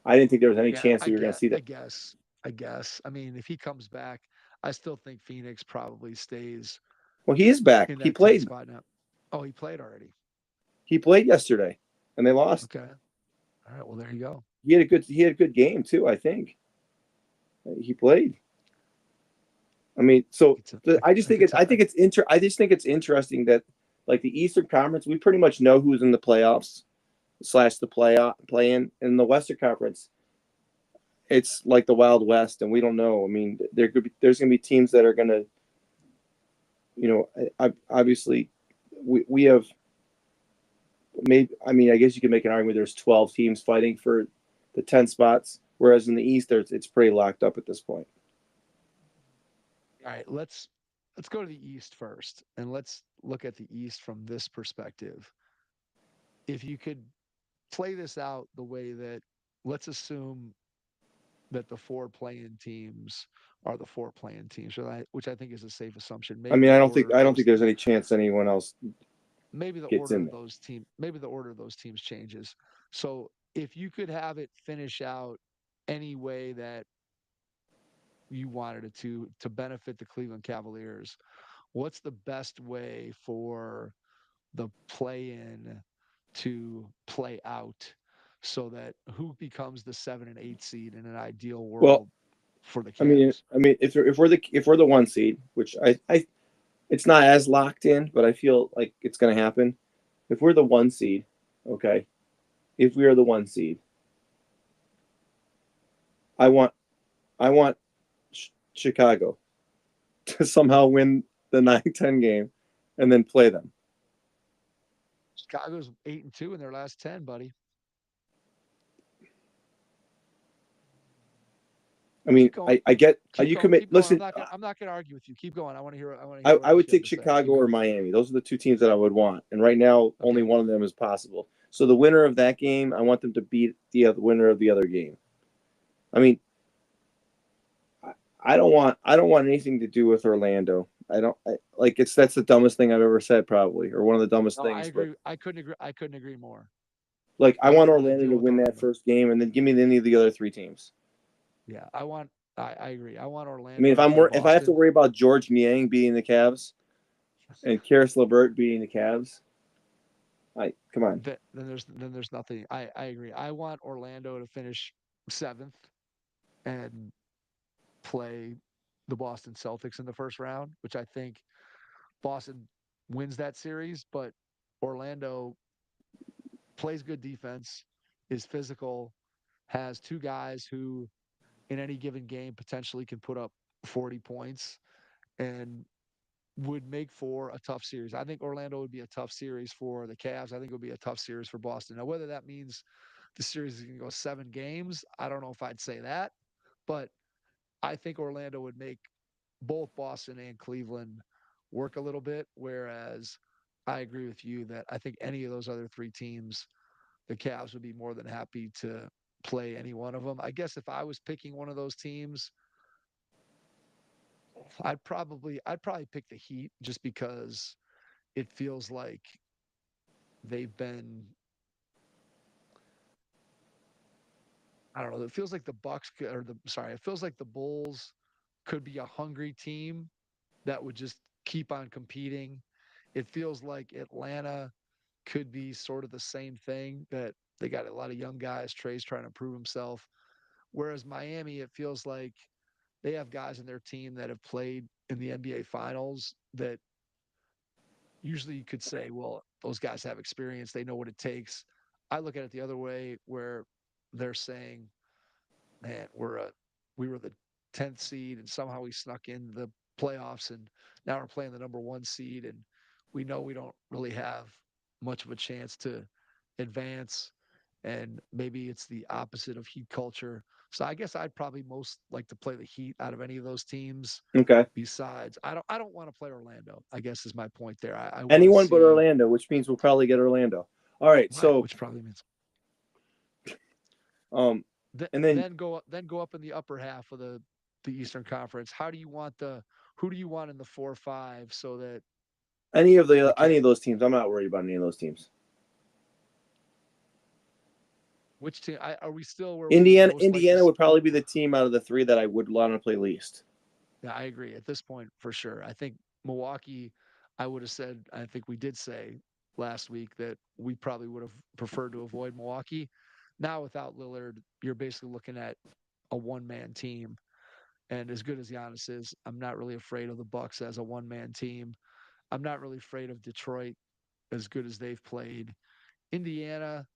I didn't think there was any Yeah, chance I we were going to get. see I that. guess. I guess. I mean, if he comes back, I still think Phoenix probably stays Well, he is back. in He that 10 played. spot now. Oh, he played already. He played yesterday, and they lost. Okay. All right. Well, there you go. He had a good game too. I think he played. I mean, so It's a, I just I think could it. tell. I think it's I just think it's interesting that like the Eastern Conference, we pretty much know who's in the playoffs slash the play in. In the Western Conference, it's like the Wild West, and we don't know. I mean, there's going to be teams that are going to, obviously, we have maybe. I mean, I guess you could make an argument. There's 12 teams fighting for the 10 spots, whereas in the East, it's pretty locked up at this point. All right. Let's go to the East first, and let's look at the East from this perspective. If you could play this out the way that, let's assume that the four playing teams are the four playing teams, which I think is a safe assumption. I Maybe mean, the I don't think order of I don't those think there's any chance anyone else maybe the gets order in of there. those teams maybe the order of those teams changes. So if you could have it finish out any way that you wanted it to benefit the Cleveland Cavaliers, what's the best way for the play in to play out so that who becomes the 7 and 8 seed in an ideal Well, world for the I mean, Cavs? if we're the one seed, which I it's not as locked in, but I feel like it's going to happen. If we're the one seed, okay, if we are the one seed, I want I want Chicago to somehow win the 9-10 game and then play them. Chicago's 8-2 in their last 10, buddy. I mean, Keep going. I get Keep you going. commit. Keep going. I'm Listen, not gonna I'm not gonna argue with you. Keep going. I want to hear I, what I else would you have take to say. Keep Chicago or going. Miami. Those are the two teams that I would want. And right now, only Okay. one of them is possible. So the winner of that game, I want them to beat the winner of the other game. I mean, I don't want anything to do with Orlando. I don't like it's that's the dumbest thing I've ever said probably, or one of the dumbest No, I things. But agree. I couldn't agree more. like I I want don't want to Orlando deal to with win that Orlando. first game, and then give me any of the other three teams. Yeah, I agree. I want I mean, Orlando to play if I have to Boston. worry about George Niang beating the Cavs and Karis LeVert beating the Cavs, I come on. Then there's nothing. I agree. I want Orlando to finish seventh and play the Boston Celtics in the first round, which I think Boston wins that series, but Orlando plays good defense, is physical, has two guys who in any given game potentially can put up 40 points and would make for a tough series. I think Orlando would be a tough series for the Cavs. I think it would be a tough series for Boston. Now, whether that means the series is going to go 7 games, I don't know if I'd say that, but I think Orlando would make both Boston and Cleveland work a little bit. Whereas I agree with you that I think any of those other three teams, the Cavs would be more than happy to play any one of them. I guess if I was picking one of those teams, I'd probably pick the Heat just because it feels like they've been, I don't know, it feels like the Bucks or the sorry, it feels like the Bulls could be a hungry team that would just keep on competing. It feels like Atlanta could be sort of the same thing, that they got a lot of young guys. Trey's trying to prove himself. Whereas Miami, it feels like they have guys in their team that have played in the NBA finals that usually you could say, well, those guys have experience. They know what it takes. I look at it the other way where they're saying, man, we were the 10th seed, and somehow we snuck in the playoffs, and now we're playing the number 1 seed, and we know we don't really have much of a chance to advance. And maybe it's the opposite of Heat culture. So I guess I'd probably most like to play the Heat out of any of those teams. Okay. Besides, I don't want to play Orlando, I guess is my point there. I want to Anyone but see Orlando, which means we'll probably get Orlando. All right. right, So, which probably means um, th- and then then go up in the upper half of the Eastern Conference. How do you want the who do you want in the 4 or 5 so that the any of those teams, I'm not worried about any of those teams. which team are we still where we would Indiana, most like to Indiana would probably be the team out of the three that I would want to play least. Yeah, I agree at this point for sure. I think Milwaukee, I would have said, I think we did say last week that we probably would have preferred to avoid Milwaukee. Now without Lillard, you're basically looking at a one-man team. And as good as Giannis is, I'm not really afraid of the Bucks as a one-man team. I'm not really afraid of Detroit as good as they've played. Indiana,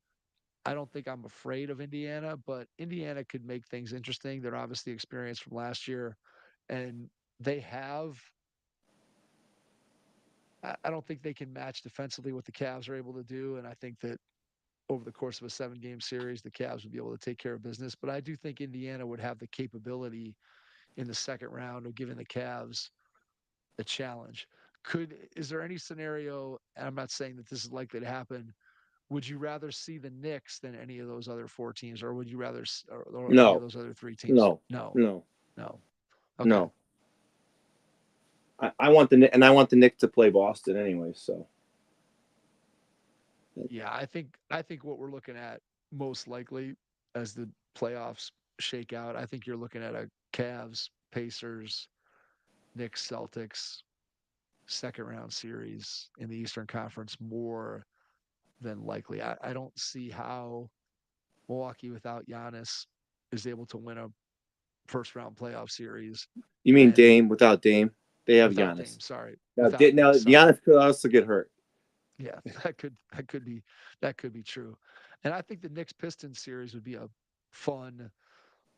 I don't think I'm afraid of Indiana, but Indiana could make things interesting. They're obviously experienced from last year, and they have I don't think they can match defensively what the Cavs are able to do. And I think that over the course of a 7-game series, the Cavs would be able to take care of business. But I do think Indiana would have the capability in the second round of giving the Cavs a challenge. Is there any scenario, and I'm not saying that this is likely to happen, would you rather see the Knicks than any of those other 4 teams, or would you rather, or any of No, those other 3 teams? no, No, no, no. Okay. no. I want the Knicks to play Boston anyway. So Yeah, I think what we're looking at most likely as the playoffs shake out, I think you're looking at a Cavs, Pacers, Knicks, Celtics second round series in the Eastern Conference more than likely. I don't see how Milwaukee without Giannis is able to win a first round playoff series. you mean And Dame without Dame? They have without Giannis. Dame, sorry. Now, Without now sorry. Giannis could also get hurt. Yeah, that could be true. And I think the Knicks Pistons series would be a fun,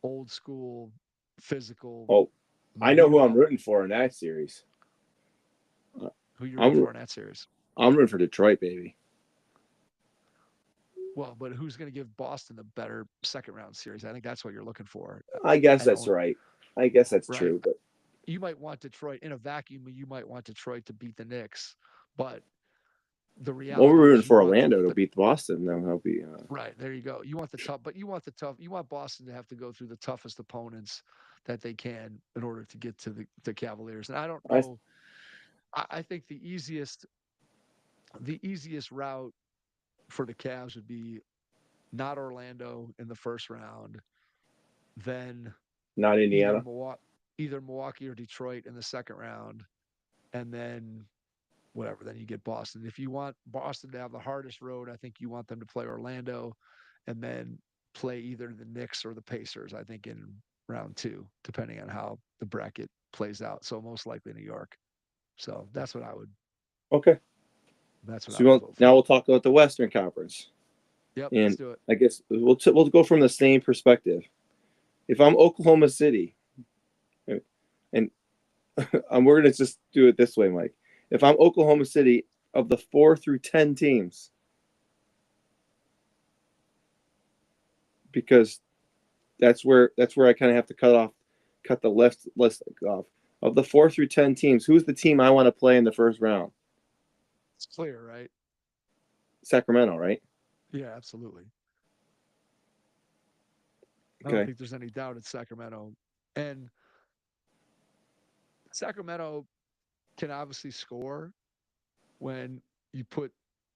old school, physical, Oh, I know who I'm brutal. rooting for in that series. Who you rooting I'm for in that series? I'm rooting for Detroit, baby. Well, but who's going to give Boston the better second round series? I think that's what you're looking for. I guess I that's don't. right. I guess that's Right. true, but You might want Detroit in a vacuum. You might want Detroit to beat the Knicks, but the well, we're reality rooting is you for want Orlando to the beat Boston. That'll be. right there. You go. You want the tough, but you want the tough. You want Boston to have to go through the toughest opponents that they can in order to get to the Cavaliers. And I don't I know. I think the easiest route for the Cavs would be not Orlando in the first round, then not either Indiana. Milwaukee, either Milwaukee or Detroit in the second round, and then whatever. Then you get Boston. If you want Boston to have the hardest road, I think you want them to play Orlando, and then play either the Knicks or the Pacers. I think in round 2, depending on how the bracket plays out. So most likely New York. So that's what I would. Okay. That's what So I would vote now for. we'll talk about the Western Conference, Yep, let's and do it. I guess we'll go from the same perspective. If I'm Oklahoma City, and we're gonna just do it this way, Mike. If I'm Oklahoma City, of the 4 through 10 teams, because that's where I kind of have to cut the list off. Of the 4 through 10 teams, who's the team I want to play in the first round? It's clear, right? Sacramento, right? Yeah, absolutely. I don't Okay. think there's any doubt it's Sacramento. And Sacramento can obviously score when you put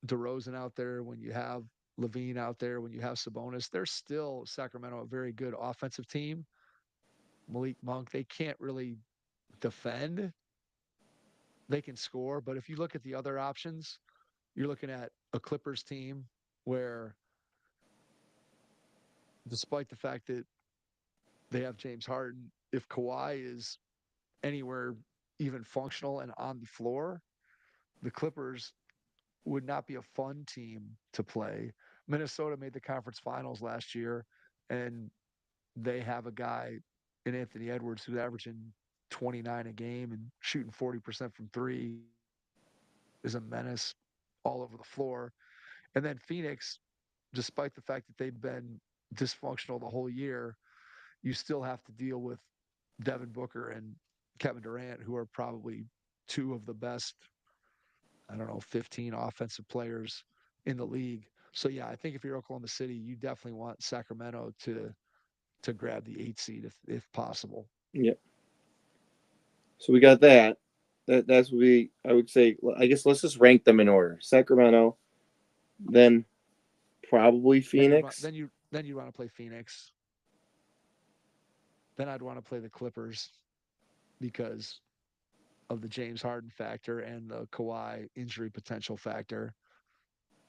DeRozan out there, when you have Levine out there, when you have Sabonis. They're still Sacramento a very good offensive team. Malik Monk, they can't really defend. They can score, but if you look at the other options, you're looking at a Clippers team where, despite the fact that they have James Harden, if Kawhi is anywhere even functional and on the floor, the Clippers would not be a fun team to play. Minnesota made the conference finals last year, and they have a guy. and Anthony Edwards, who's averaging 29 a game and shooting 40% from three, is a menace all over the floor. And then Phoenix, despite the fact that they've been dysfunctional the whole year, you still have to deal with Devin Booker and Kevin Durant, who are probably two of the best, I don't know, 15 offensive players in the league. So yeah, I think if you're Oklahoma City, you definitely want Sacramento to grab the 8 seed if possible. Yeah. So we got that. That's what I would say. I guess let's just rank them in order. Sacramento, then probably Phoenix. Then you want to play Phoenix. Then I'd want to play the Clippers because of the James Harden factor and the Kawhi injury potential factor.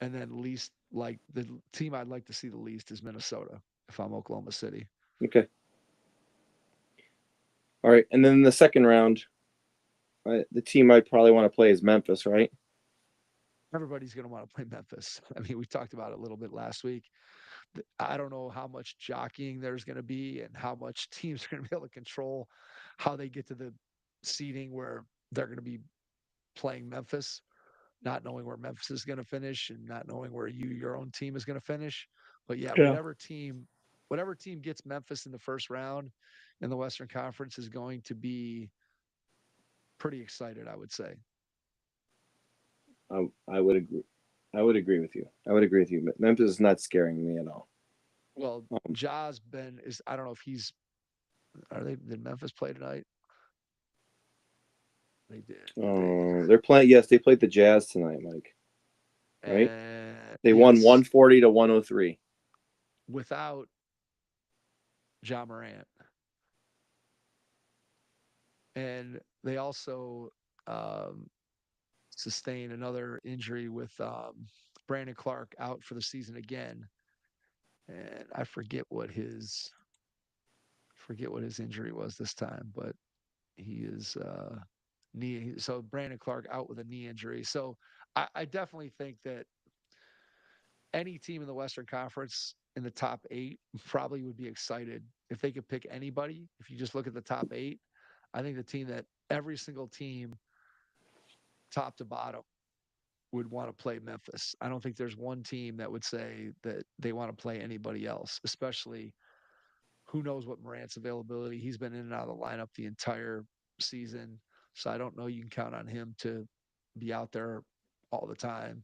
And then least like the team I'd like to see the least is Minnesota if I'm Oklahoma City. Okay. All right. And then in the second round, the team I'd probably want to play is Memphis, right? Everybody's going to want to play Memphis. I mean, we talked about it a little bit last week. I don't know how much jockeying there's going to be and how much teams are going to be able to control how they get to the seeding where they're going to be playing Memphis, not knowing where Memphis is going to finish and not knowing where your own team is going to finish. But yeah, whatever team gets Memphis in the first round in the Western Conference is going to be pretty excited, I would say. I would agree. I would agree with you. Memphis is not scaring me at all. Well, Ja's been is I don't know if he's did Memphis play tonight? They did. They're playing. Yes, they played the Jazz tonight, Mike. Right? They won 140 to 103 without Ja Morant, and they also sustained another injury with Brandon Clark out for the season again, and I forget what his injury was this time, but he is knee. So Brandon Clark out with a knee injury. So I definitely think that any team in the Western Conference in the top 8 probably would be excited if they could pick anybody. If you just look at the top 8, I think the team that every single team, top to bottom, would want to play Memphis. I don't think there's one team that would say that they want to play anybody else, especially who knows what Morant's availability. He's been in and out of the lineup the entire season. So I don't know you can count on him to be out there all the time.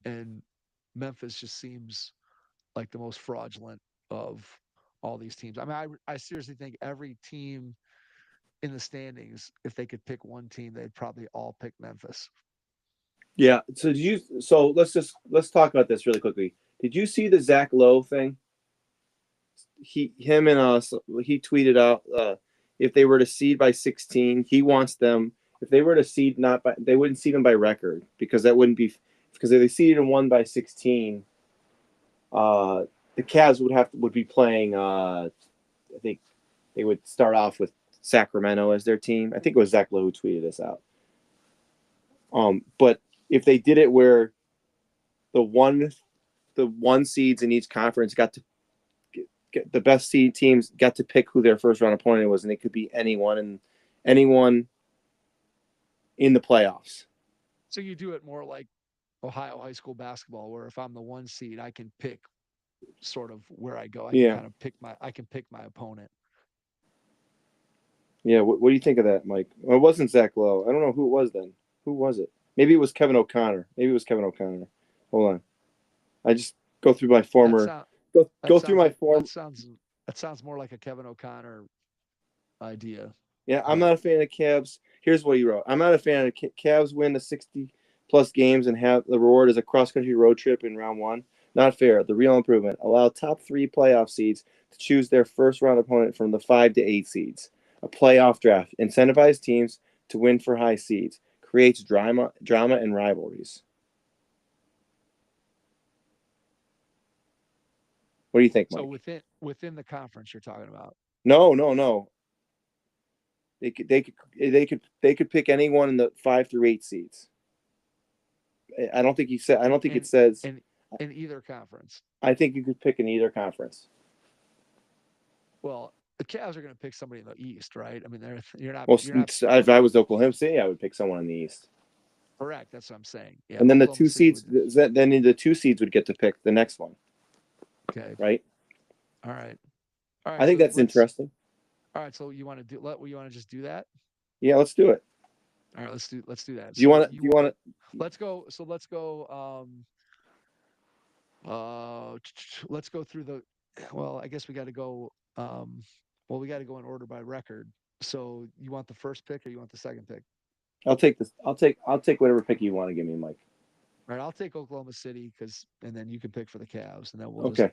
And Memphis just seems like the most fraudulent of all these teams. I mean, I seriously think every team in the standings, if they could pick one team, they'd probably all pick Memphis. Yeah. So let's talk about this really quickly. Did you see the Zach Lowe thing? He tweeted out if they were to seed by 16, he wants them. If they were to seed they wouldn't seed them by record because that wouldn't be because if they seeded and won by 16, the Cavs would be playing. I think they would start off with Sacramento as their team. I think it was Zach Lowe who tweeted this out. But if they did it where the one seeds in each conference got to get the best seed teams got to pick who their first round opponent was, and it could be anyone in the playoffs. So you do it more like Ohio high school basketball, where if I'm the one seed, I can pick sort of where I go. I can pick my opponent. Yeah, what do you think of that, Mike? Well, it wasn't Zach Lowe. I don't know who it was then. Who was it? Maybe it was Kevin O'Connor. Hold on. I just go through my former. That sounds more like a Kevin O'Connor idea. Yeah, I'm not a fan of Cavs. Here's what he wrote. I'm not a fan of Cavs win the 60-plus games and have the reward as a cross-country road trip in round 1. Not fair. The real improvement. Allow top 3 playoff seeds to choose their first-round opponent from the 5 to 8 seeds. A playoff draft. Incentivize teams to win for high seeds. Creates drama and rivalries. What do you think, Mike? So within the conference you're talking about? No. They could pick anyone in the 5 through 8 seeds. I don't think it says in either conference. I think you could pick in either conference. Well, the Cavs are going to pick somebody in the East, right? I mean, Well, you're not if I was Oklahoma City, I would pick someone in the East. correct. That's what I'm saying. Yeah, And then the Oklahoma two City seeds, would. then the two seeds would get to pick the next one, Okay. right? All right. All I right. think So that's let's. interesting. All right. So you want to do? You want to just do that? Yeah, let's do it. All right. Let's do that. Do you So want to? you Do you want. want Let's go. So let's go. Let's go through the. Well, I guess we got to go. Well, we got to go in order by record. So you want the first pick or you want the second pick? I'll take this. I'll take whatever pick you want to give me, Mike. All right, I'll take Oklahoma City and then you can pick for the Cavs, and then Okay.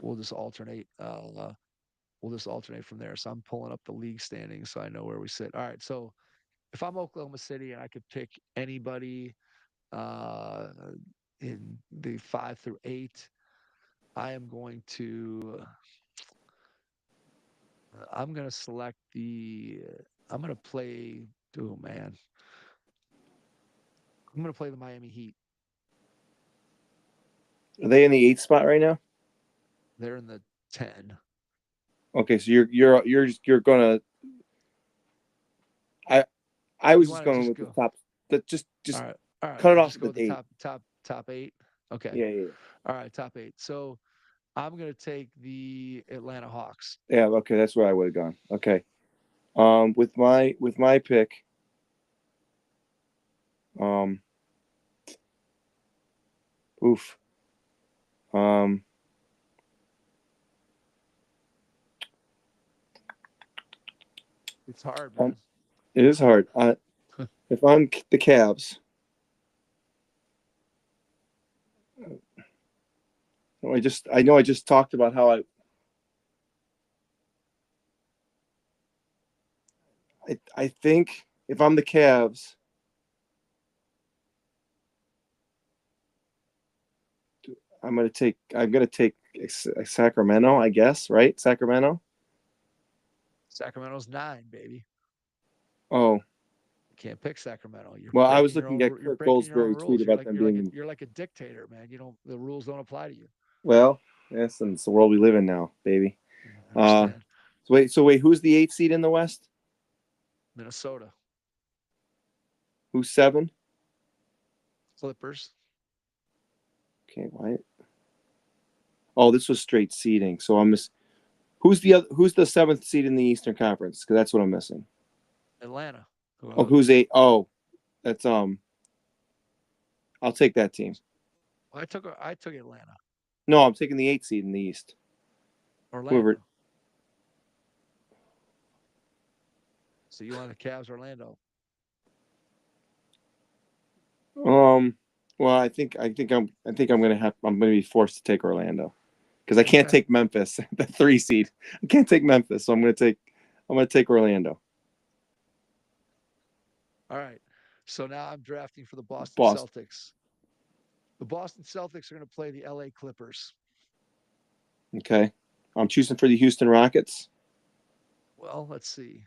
we'll just alternate. We'll just alternate from there. So I'm pulling up the league standings so I know where we sit. All right, so if I'm Oklahoma City and I could pick anybody uh, in the 5 through 8, I am going to. I'm going to select the. I'm going to play. Oh man, I'm going to play the Miami Heat. Are they in the 8th spot right now? They're in the 10. Okay, so you're gonna. I I You was just want to going just with the go? top. That All just right, all right. cut it You off just at go the with the 8. top 8. Okay. Yeah. All right, top 8. So I'm going to take the Atlanta Hawks. Yeah. Okay, that's where I would have gone. Okay. With my pick, um, oof. Um, It's hard, um, man. it is hard. If I'm the Cavs, I know I just talked about how I think if I'm the Cavs, I'm gonna take Sacramento, I guess, right? Sacramento. Sacramento's 9, baby. Oh, You can't pick Sacramento. You're well, I was breaking your looking own. at You're Kirk breaking your own Goldsberry tweet rules. about them being You're like a dictator, man. You don't. The rules don't apply to you. well. Yes, and it's the world we live in now, baby. I Uh, understand. so wait, who's the 8th seed in the West? Minnesota Who's 7? Clippers. Okay, why? Oh, this was straight seeding. So I'm miss. Who's the other? Who's the 7th seed in the Eastern Conference? Because that's what I'm missing. Atlanta. Oh, who's 8? Oh, that's I'll take that team. I took Atlanta. No, I'm taking the 8th seed in the East. Orlando. Whoever. So you want the Cavs, Orlando? Well, I'm gonna be forced to take Orlando because I can't Okay. take Memphis, the 3 seed. I can't take Memphis, so I'm gonna take Orlando. All right. So now I'm drafting for the Boston Boston. Celtics. The Boston Celtics are going to play the LA Clippers. Okay. I'm choosing for the Houston Rockets. Well, let's see.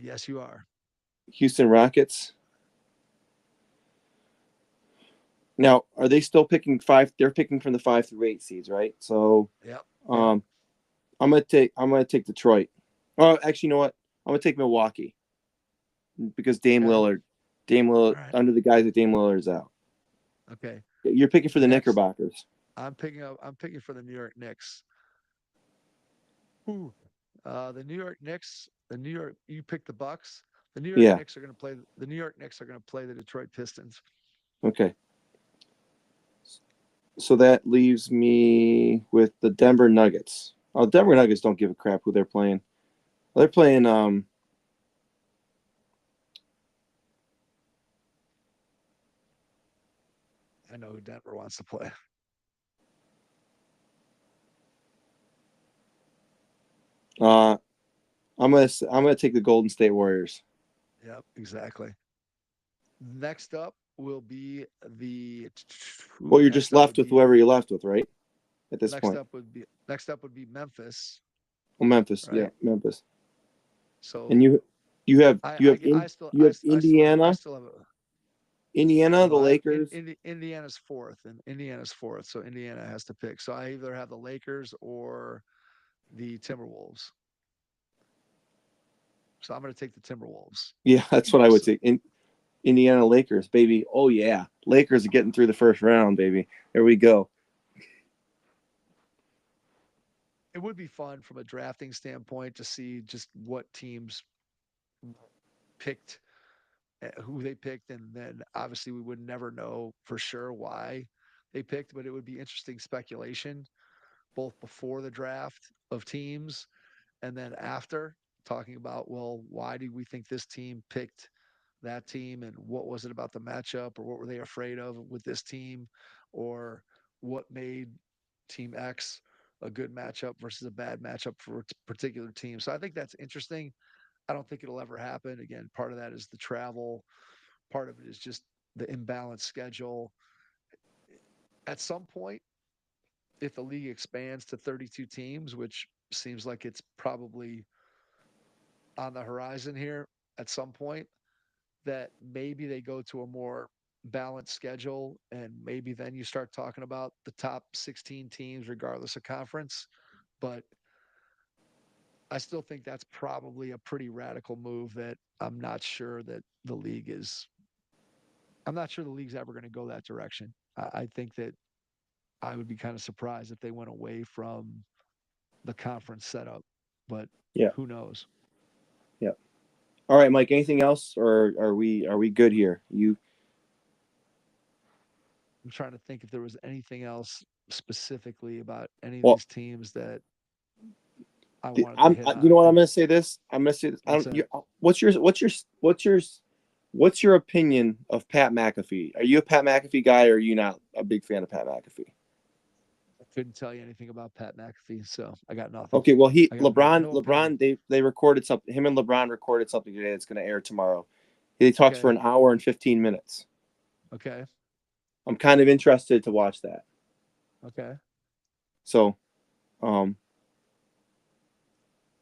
Yes, you are. Houston Rockets. Now, are they still picking 5? They're picking from the 5 through 8 seeds, right? So, Yep. um, I'm gonna take Detroit. Oh, actually, you know what? I'm gonna take Milwaukee because Okay. Dame All Lillard, right. under the guys that Dame Lillard is out. Okay. You're picking for the Next, Knickerbockers. I'm picking for the New York Knicks. Ooh. The New York Knicks. You pick the Bucks. The New York Yeah. Knicks are going to play. The New York Knicks are going to play the Detroit Pistons. Okay. So that leaves me with the Denver Nuggets. Oh, Denver Nuggets don't give a crap who they're playing. They're playing I know who Denver wants to play. I'm gonna take the Golden State Warriors. Yep, exactly. Next up will be the. Well, you're just left with whoever you're left with, right? At this point. Next up would be Memphis. Oh, Memphis. Right. Yeah, Memphis. So And you have I Indiana, still have a. Indiana, the Well, Lakers. Indiana's fourth, and Indiana's fourth, so Indiana has to pick. So I either have the Lakers or the Timberwolves. So I'm going to take the Timberwolves. Yeah, that's what I would say. Indiana Lakers, baby. Oh yeah, Lakers are getting through the first round, baby. There we go. It would be fun from a drafting standpoint to see just what teams picked, who they picked, and then obviously we would never know for sure why they picked, but it would be interesting speculation both before the draft of teams and then after, talking about, well, why did we think this team picked that team, and what was it about the matchup, or what were they afraid of with this team, or what made team X a good matchup versus a bad matchup for a particular team. So I think that's interesting. I don't think it'll ever happen. Again, part of that is the travel, part of it is just the imbalanced schedule. At some point, if the league expands to 32 teams, which seems like it's probably on the horizon here at some point, that maybe they go to a more balanced schedule, and maybe then you start talking about the top 16 teams regardless of conference. But I still think that's probably a pretty radical move that I'm not sure the league's ever going to go that direction. I think that I would be kind of surprised if they went away from the conference setup, but Yeah, who knows? yeah. All right, Mike. Anything else, or are we good here? You I'm trying to think if there was anything else specifically about any of well, these teams that I wanted to I'm. hit You know on. what? I'm going to say this. I'm going to say this. I What's don't. that? What's your opinion of Pat McAfee? Are you a Pat McAfee guy, or are you not a big fan of Pat McAfee? I couldn't tell you anything about Pat McAfee, so I got nothing. Okay, well, I got no opinion. they recorded something. Him and LeBron recorded something today that's going to air tomorrow. They talked for Okay. an hour and 15 minutes. Okay. I'm kind of interested to watch that. Okay. So, um,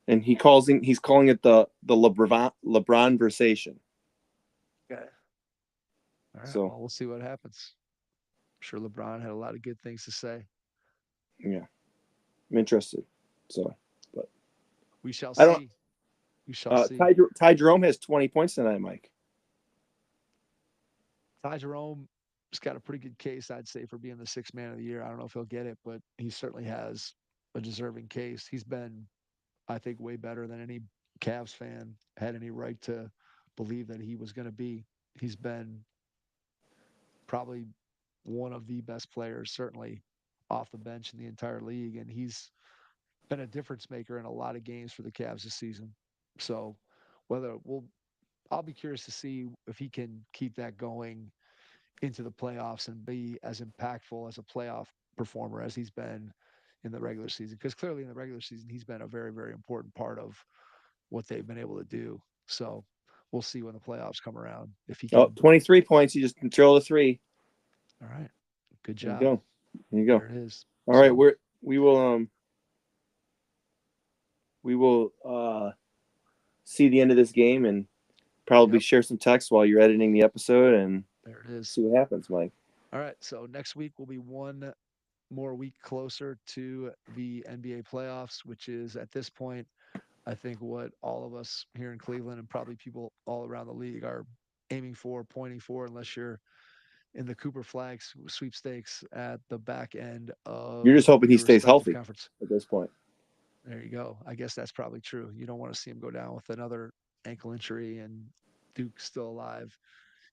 and he's calling it the LeBron versation. Okay. All right. So Well, we'll see what happens. I'm sure LeBron had a lot of good things to say. yeah, I'm interested. So, but We shall I don't. see. We shall see. Ty Jerome has 20 points tonight, Mike. Ty Jerome has got a pretty good case, I'd say, for being the sixth man of the year. I don't know if he'll get it, but he certainly has a deserving case. He's been, I think, way better than any Cavs fan had any right to believe that he was going to be. He's been probably one of the best players, certainly off the bench in the entire league, and he's been a difference maker in a lot of games for the Cavs this season. So, whether we'll, I'll be curious to see if he can keep that going into the playoffs and be as impactful as a playoff performer as he's been in the regular season. Because clearly in the regular season, he's been a very, very important part of what they've been able to do. So we'll see when the playoffs come around if he Oh, can. 23 points. He just controlled the three. All right. Good There you job. go. There you go. There it is. All right, So, we will see the end of this game and probably yep, share some text while you're editing the episode and there it is. see what happens, Mike. All right. So next week will be one more week closer to the NBA playoffs, which is at this point, I think what all of us here in Cleveland and probably people all around the league are aiming for, pointing for, unless you're in the Cooper Flags sweepstakes at the back end You're of just hoping he your stays respective healthy conference. at this point. There you go. I guess that's probably true. You don't want to see him go down with another ankle injury and Duke still alive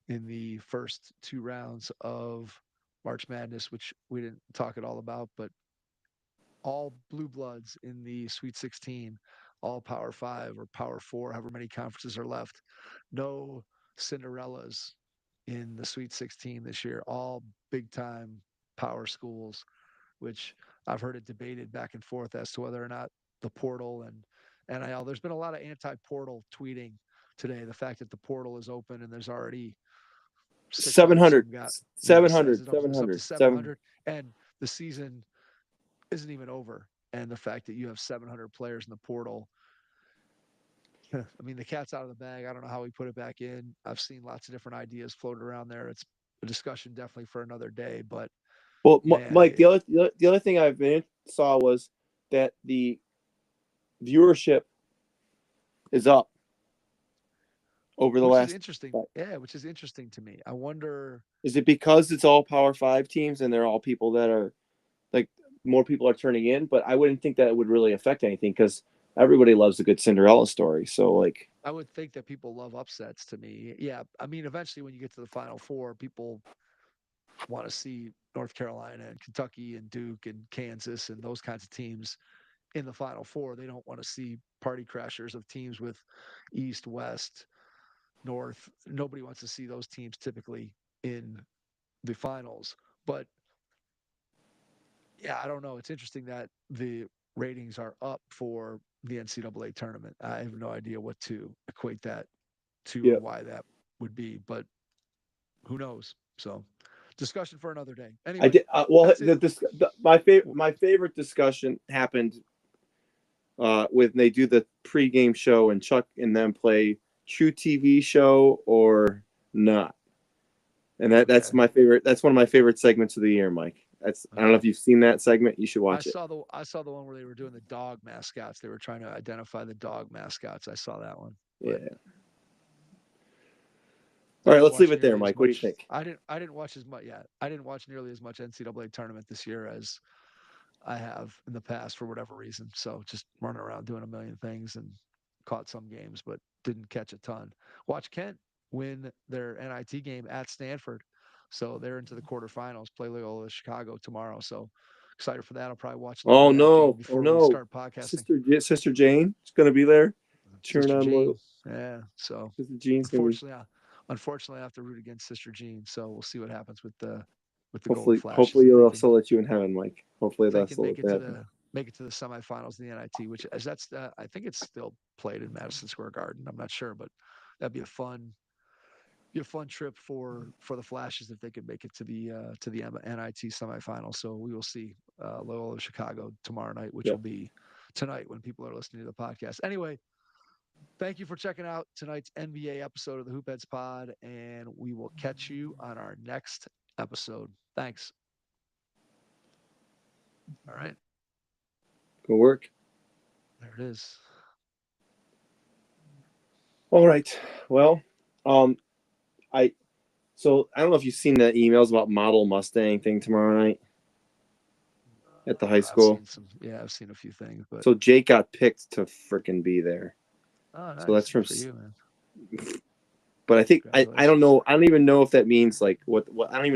in the first two rounds of March Madness, which we didn't talk at all about, but all blue bloods in the Sweet 16, all Power 5 or Power 4, however many conferences are left. No Cinderellas in the Sweet 16 this year, all big time power schools, which I've heard it debated back and forth as to whether or not the portal and NIL, there's been a lot of anti portal tweeting today. The fact that the portal is open and there's already 600 700, some got, says 700, it's up to 700, 700, and the season isn't even over. And the fact that you have 700 players in the portal, I mean, the cat's out of the bag. I don't know how we put it back in. I've seen lots of different ideas floated around there. It's a discussion definitely for another day. But Well, man, Mike, the other thing saw was that viewership is up over the Which last. is interesting. Yeah, which is interesting to me. I wonder. Is it because it's all Power 5 teams and they're all people that are like more people are turning in? But I wouldn't think that it would really affect anything because everybody loves a good Cinderella story. So like, I would think that people love upsets to me. Yeah. I mean, eventually when you get to the Final Four, people want to see North Carolina and Kentucky and Duke and Kansas and those kinds of teams in the Final Four. They don't want to see party crashers of teams with East, West, North. Nobody wants to see those teams typically in the finals. But yeah, I don't know. It's interesting that the ratings are up for the NCAA tournament. I have no idea what to equate that to or yeah, why that would be, but who knows? So, discussion for another day. I Anyway, did. Well, that's it. my favorite discussion happened when they do the pregame show and Chuck and them play True TV show or not. And that's Okay. my favorite. That's one of my favorite segments of the year, Mike. I don't know if Okay. you've seen that segment. You should watch it. I saw the one where they were doing the dog mascots. They were trying to identify the dog mascots. I saw that one. But Yeah. I All right, didn't let's leave watch it there, nearly as Mike. What do you much. think? I didn't watch as much yet. I didn't watch nearly as much NCAA tournament this year as I have in the past for whatever reason. So just running around doing a million things and caught some games, but didn't catch a ton. Watch Kent win their NIT game at Stanford. So they're into the quarterfinals, play Loyola Chicago tomorrow. So excited for that. I'll probably watch a little bit Oh of that game no! Oh before we no! start podcasting. Sister Jane is going to be there. Cheering Sister on Jean. loyal. Yeah. So Sister Jean's going to be. unfortunately, I have to root against Sister Jean. So we'll see what happens with the Golden Hopefully Flashes if they they'll can still let you in heaven, Mike. Hopefully if they they'll can still make let it to that happen. the semifinals in the NIT, which as that's I think it's still played in Madison Square Garden. I'm not sure, but that'd be a fun trip for the Flashes if they could make it to the NIT semifinals. So we will see Loyola Chicago tomorrow night, which Yeah. will be tonight when people are listening to the podcast. Anyway, thank you for checking out tonight's NBA episode of the Hoopheads Pod, and we will catch you on our next episode. Thanks. All right. Good work. There it is. All right. Well, um, I I don't know if you've seen the emails about model Mustang thing tomorrow night at the high I've school. seen some. Yeah, I've seen a few things, but So Jake got picked to freaking be there. oh, So that's nice. from. Good for you, man. But I think I don't Congratulations. know. I don't even know if that means like what I don't even.